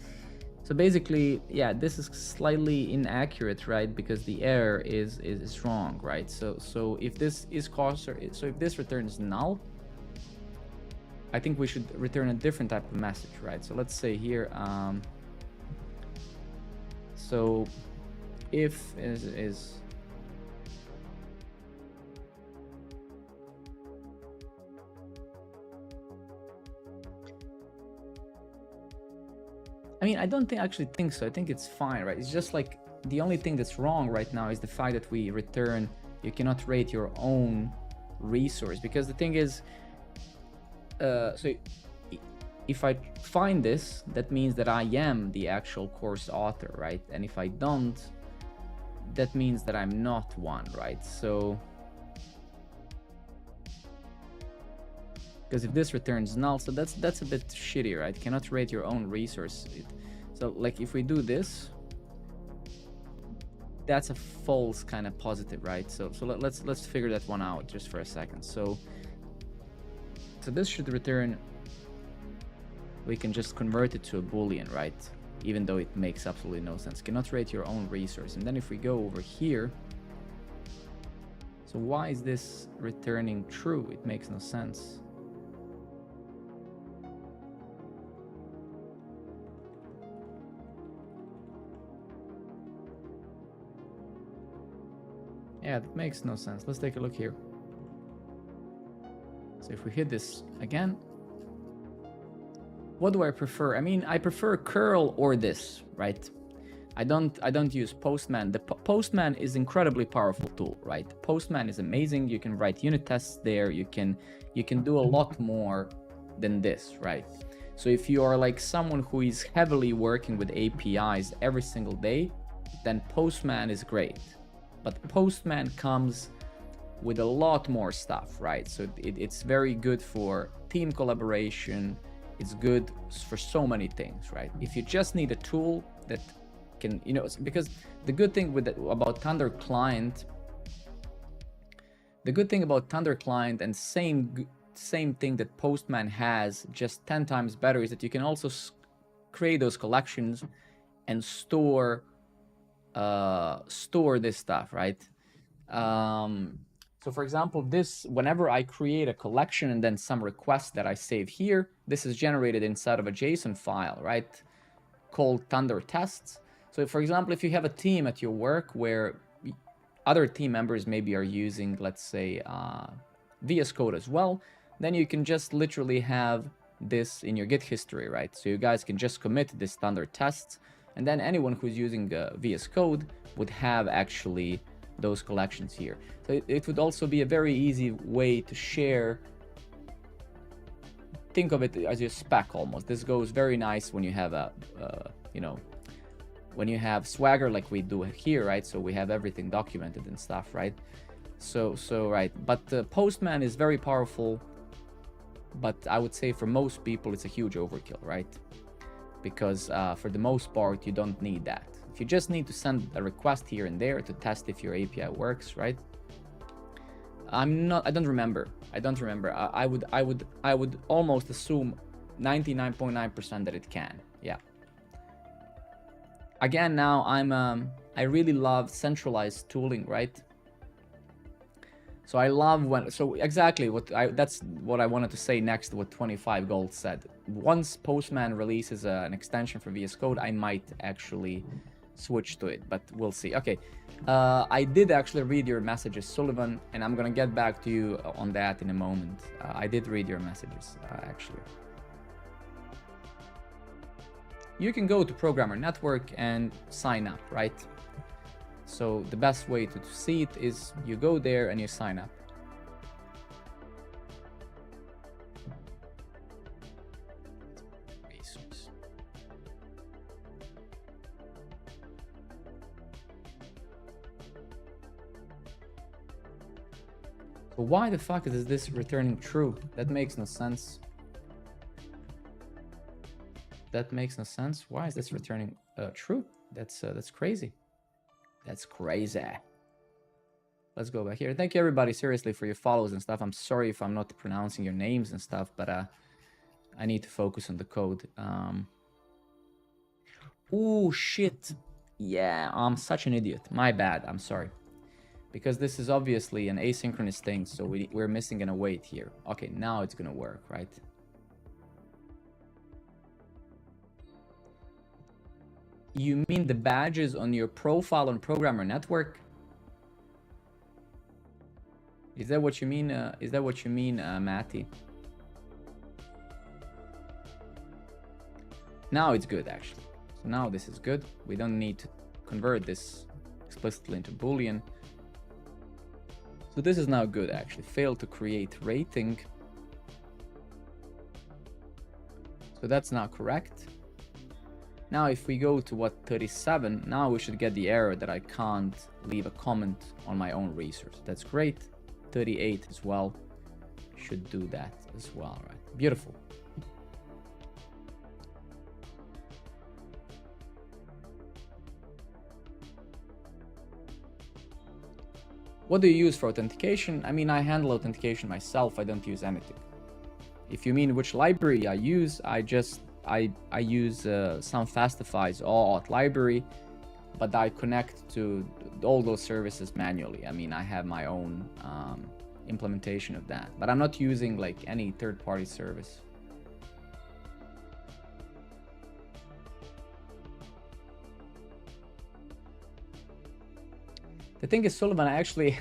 basically, yeah, this is slightly inaccurate, right? Because the error is wrong, right? So if this is so if this returns null, I think we should return a different type of message, right? So let's say here, so if is I mean, I don't actually think so. I think it's fine, right? It's just like the only thing that's wrong right now is the fact that we return, you cannot rate your own resource, because the thing is, so if I find this, that means that I am the actual course author, right? And if I don't, that means that I'm not one, right? So, because if this returns null, so that's a bit shitty, right? Cannot rate your own resource. So like if we do this, that's a false kind of positive, right? So let's figure that one out just for a second. So this should return, we can just convert it to a Boolean, right? Even though it makes absolutely no sense. Cannot rate your own resource. And then if we go over here, so why is this returning true? It makes no sense. Yeah, that makes no sense. Let's take a look here. So if we hit this again, what do I prefer? I mean, I prefer curl or this, right? I don't use Postman. The Postman is incredibly powerful tool, right? Postman is amazing. You can write unit tests there. You can do a lot more than this, right? So if you are like someone who is heavily working with APIs every single day, then Postman is great. But Postman comes with a lot more stuff, right? So it's very good for team collaboration. It's good for so many things, right? If you just need a tool that can, you know, because the good thing about Thunder Client, and same thing that Postman has, just 10 times better, is that you can also create those collections and store this stuff, right? So for example, this, whenever I create a collection and then some request that I save here, this is generated inside of a JSON file, right? Called Thunder tests. So for example, if you have a team at your work where other team members maybe are using, let's say, VS Code as well, then you can just literally have this in your Git history, right? So you guys can just commit this Thunder tests, and then anyone who's using VS Code would have actually those collections here. So it would also be a very easy way to share. Think of it as your spec almost. This goes very nice when you have a, you know, when you have Swagger like we do here, right? So we have everything documented and stuff, right? So right. But Postman is very powerful, but I would say for most people it's a huge overkill, right? Because for the most part, you don't need that. If you just need to send a request here and there to test if your API works, right? I don't remember. I would almost assume 99.9% that it can. Yeah. Again, now I really love centralized tooling, right? So I love exactly that's what I wanted to say next to what 25 Gold said. Once Postman releases an extension for VS Code, I might actually switch to it, but we'll see. Okay, I did actually read your messages, Sullivan, and I'm gonna get back to you on that in a moment. I did read your messages, actually. You can go to Programmer Network and sign up, right? So the best way to see it is you go there and you sign up. So why the fuck is this returning true? That makes no sense. That makes no sense. Why is this returning true? That's crazy. That's crazy. Let's go back here. Thank you everybody seriously for your follows and stuff. I'm sorry if I'm not pronouncing your names and stuff, but I need to focus on the code. Oh shit. Yeah, I'm such an idiot. My bad. I'm sorry. Because this is obviously an asynchronous thing, so we're missing an await here. Okay, now it's gonna work, right? You mean the badges on your profile on Programmer Network? Is that what you mean? Matty? Now it's good, actually. So now this is good. We don't need to convert this explicitly into Boolean. So this is now good, actually. Failed to create rating. So that's now correct. Now if we go to 37, now we should get the error that I can't leave a comment on my own resource. That's great. 38 as well. Should do that as well, right? Beautiful. What do you use for authentication? I mean, I handle authentication myself. I don't use anything. If you mean which library I use, I use some Fastify's OAuth library, but I connect to all those services manually. I mean, I have my own implementation of that, but I'm not using like any third-party service. The thing is, Sullivan, I actually,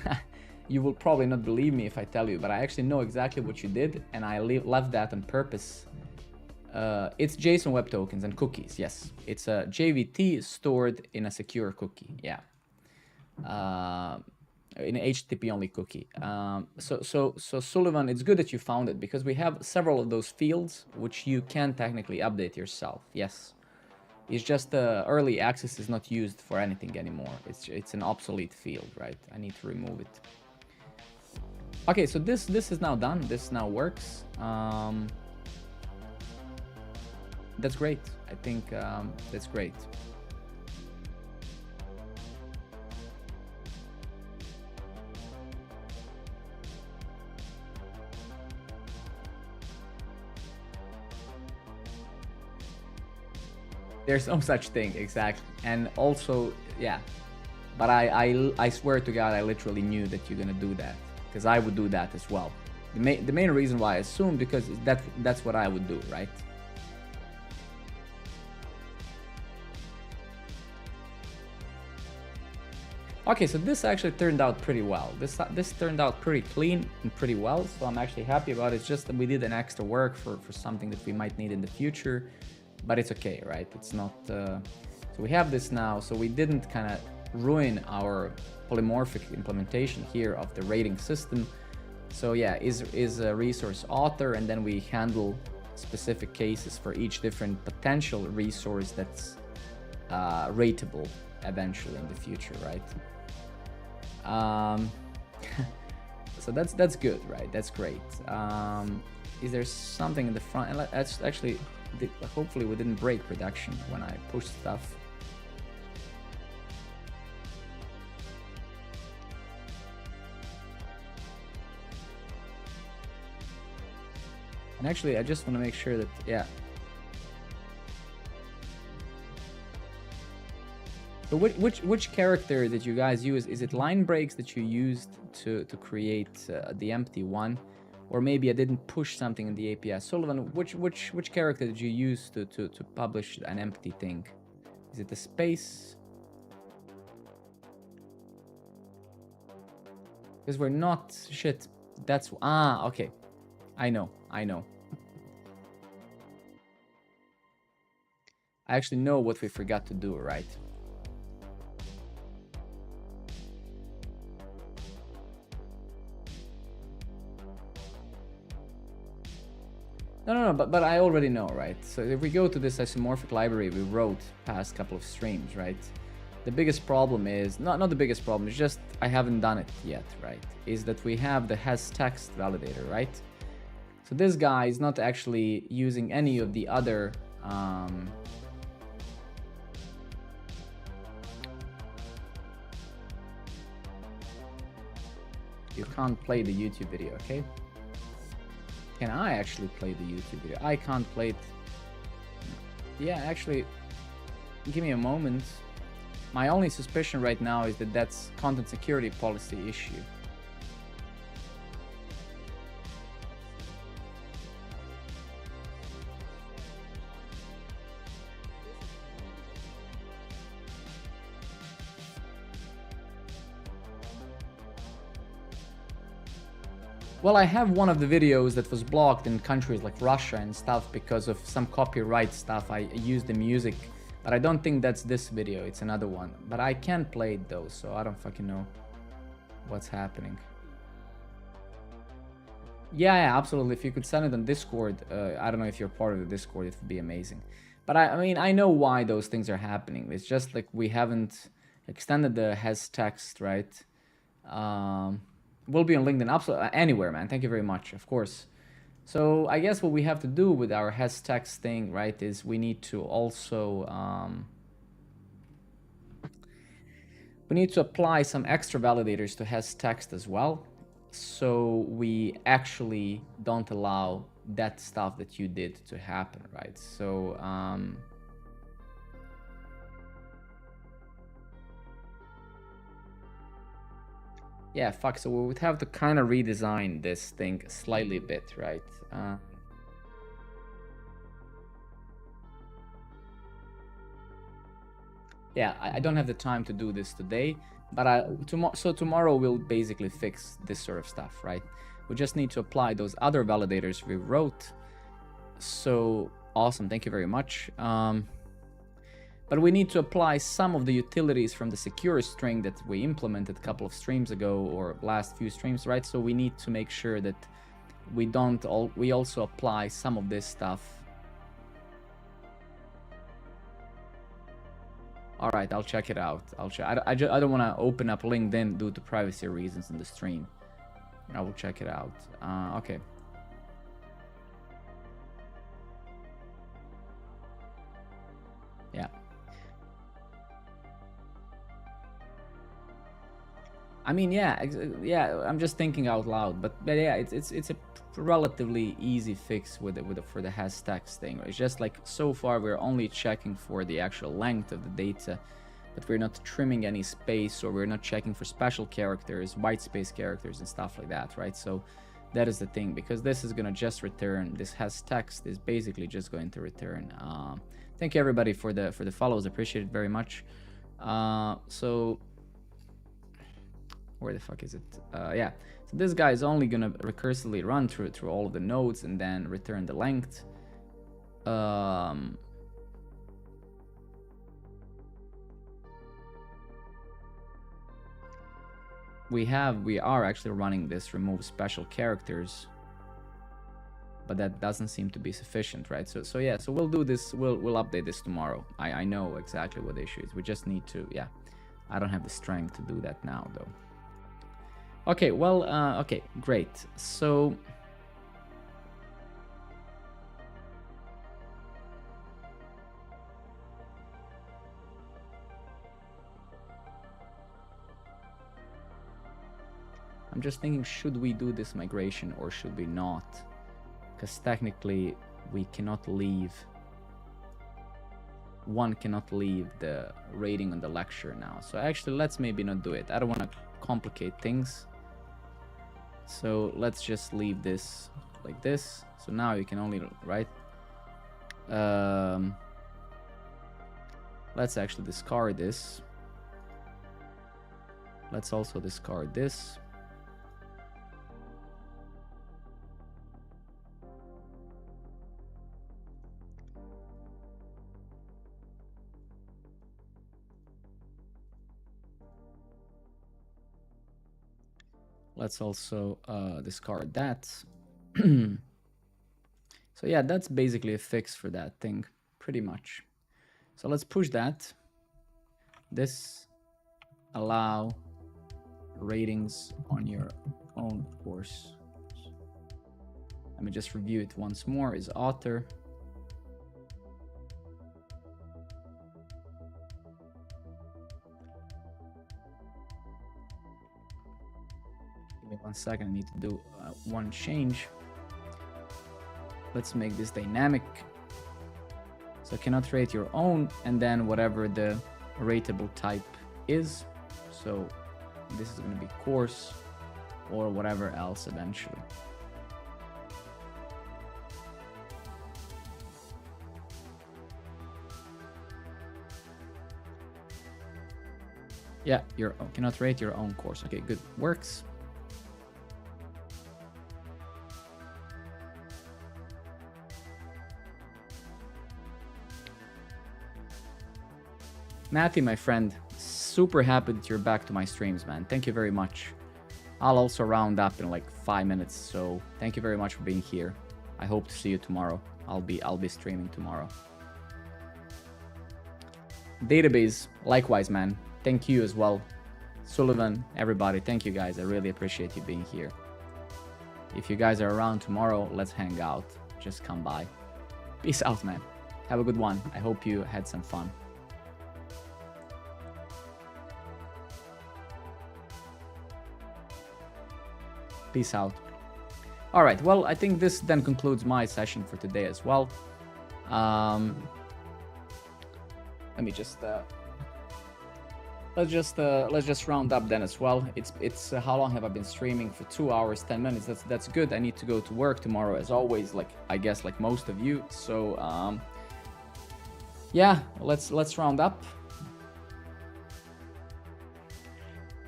you will probably not believe me if I tell you, but I actually know exactly what you did, and I left that on purpose. It's JSON Web Tokens and cookies, yes. It's a JVT stored in a secure cookie, yeah. In an HTTP only cookie. So Sullivan, it's good that you found it, because we have several of those fields which you can technically update yourself, yes. It's just early access is not used for anything anymore. It's an obsolete field, right? I need to remove it. Okay, so this is now done. This now works. That's great. I think that's great. There's no such thing, exactly. And also, yeah, but I swear to God, I literally knew that you're gonna do that, because I would do that as well. The main reason why I assumed, because that's what I would do, right? Okay, so this actually turned out pretty well. This turned out pretty clean and pretty well, so I'm actually happy about it. It's just that we did an extra work for something that we might need in the future. But it's okay, right? It's not, so we have this now, so we didn't kind of ruin our polymorphic implementation here of the rating system. So yeah, is a resource author, and then we handle specific cases for each different potential resource that's rateable eventually in the future, right? So that's good, right? That's great. Is there something in the front? That's actually, hopefully we didn't break production when I pushed stuff. And actually, I just want to make sure that, yeah. So which character did you guys use? Is it line breaks that you used to create the empty one? Or maybe I didn't push something in the API. Sullivan, which character did you use to publish an empty thing? Is it a space? Because we're not, shit, that's, okay. I know. I actually know what we forgot to do, right? No, but I already know, right? So if we go to this isomorphic library we wrote past couple of streams, right? The biggest problem is, not the biggest problem, it's just I haven't done it yet, right? Is that we have the has text validator, right? So this guy is not actually using any of the other you can't play the YouTube video, okay? Can I actually play the YouTube video? I can't play it. Yeah, actually, give me a moment. My only suspicion right now is that that's content security policy issue. Well, I have one of the videos that was blocked in countries like Russia and stuff because of some copyright stuff. I used the music. But I don't think that's this video, it's another one. But I can play it though, so I don't fucking know what's happening. Yeah, absolutely. If you could send it on Discord, I don't know if you're part of the Discord, it would be amazing. But I mean, I know why those things are happening. It's just like we haven't extended the has text, right? We'll be on LinkedIn, absolutely, anywhere, man. Thank you very much, of course. So I guess what we have to do with our has text thing, right, is we need to also we need to apply some extra validators to has text as well, so we actually don't allow that stuff that you did to happen, right? So yeah, fuck. So we would have to kind of redesign this thing slightly a bit, right? Yeah, I don't have the time to do this today, but tomorrow we'll basically fix this sort of stuff, right? We just need to apply those other validators we wrote. So awesome, thank you very much. But we need to apply some of the utilities from the secure string that we implemented a couple of streams ago or last few streams, right? So we need to make sure that we also apply some of this stuff. All right, I'll check it out. I don't want to open up LinkedIn due to privacy reasons in the stream. I will check it out. Okay. Yeah. I mean, yeah, I'm just thinking out loud, but yeah, it's a relatively easy fix for the has text thing. It's just like so far we're only checking for the actual length of the data, but we're not trimming any space, or we're not checking for special characters, white space characters and stuff like that, right? So that is the thing, because this is gonna just return, this has text is basically just going to return. Thank you everybody for the follows, appreciate it very much. So where the fuck is it? Yeah, so this guy is only gonna recursively run through all of the nodes and then return the length. We are actually running this remove special characters, but that doesn't seem to be sufficient, right? So yeah, so we'll do this, we'll update this tomorrow. I know exactly what the issue is. We just need to, yeah, I don't have the strength to do that now though. Okay, well, okay, great. So I'm just thinking, should we do this migration or should we not? Because technically we cannot leave, one cannot leave the rating on the lecture now. So actually, let's maybe not do it. I don't want to complicate things. So let's just leave this like this. So now you can only, right? Let's actually discard this. Let's also discard this. Let's also discard that. So yeah, that's basically a fix for that thing, pretty much. So let's push that. this allow ratings on your own course. Let me just review it once more. Is author. Give me 1 second. I need to do one change. Let's make this dynamic. So cannot rate your own, and then whatever the rateable type is. So this is going to be course or whatever else eventually. Yeah, you cannot rate your own course. Okay, good. Works. Matthew, my friend, super happy that you're back to my streams, man. Thank you very much. I'll also round up in like 5 minutes, so thank you very much for being here. I hope to see you tomorrow. I'll be streaming tomorrow. Database, likewise, man. Thank you as well. Sullivan, everybody, thank you guys. I really appreciate you being here. If you guys are around tomorrow, let's hang out. Just come by. Peace out, man. Have a good one. I hope you had some fun. Peace out. All right, well, I think this then concludes my session for today as well. Let me just let's just round up then as well. It's how long have I been streaming? For 2 hours 10 minutes. That's good. I need to go to work tomorrow as always, like I guess like most of you. So yeah, let's round up.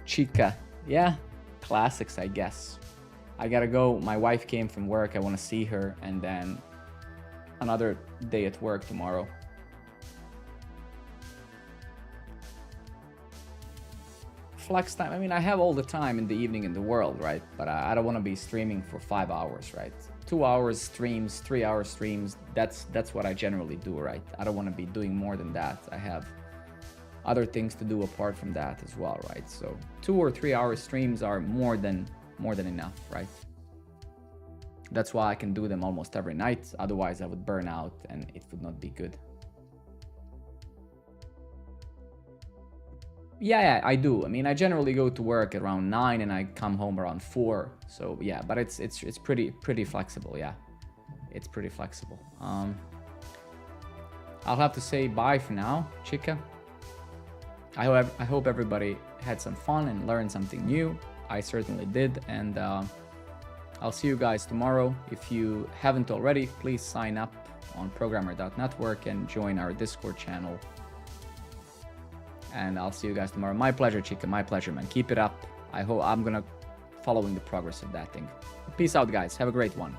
Chica, yeah, classics, I guess. I gotta go. My wife came from work. I want to see her, and then another day at work tomorrow. Flex time. I mean, I have all the time in the evening in the world, right? But I don't want to be streaming for 5 hours, right? 2 hours streams, 3 hour streams. That's what I generally do, right? I don't want to be doing more than that. I have other things to do apart from that as well, right? So 2 or 3 hour streams are more than enough, right? That's why I can do them almost every night. Otherwise I would burn out and it would not be good. Yeah, I do. I mean, I generally go to work around 9 and I come home around 4. So yeah, but it's pretty flexible. Yeah, it's pretty flexible. I'll have to say bye for now, Chica. I hope everybody had some fun and learned something new. I certainly did, and I'll see you guys tomorrow. If you haven't already, please sign up on programmer.network and join our Discord channel. And I'll see you guys tomorrow. My pleasure, Chica. My pleasure, man. Keep it up. I hope I'm gonna following the progress of that thing. Peace out, guys. Have a great one.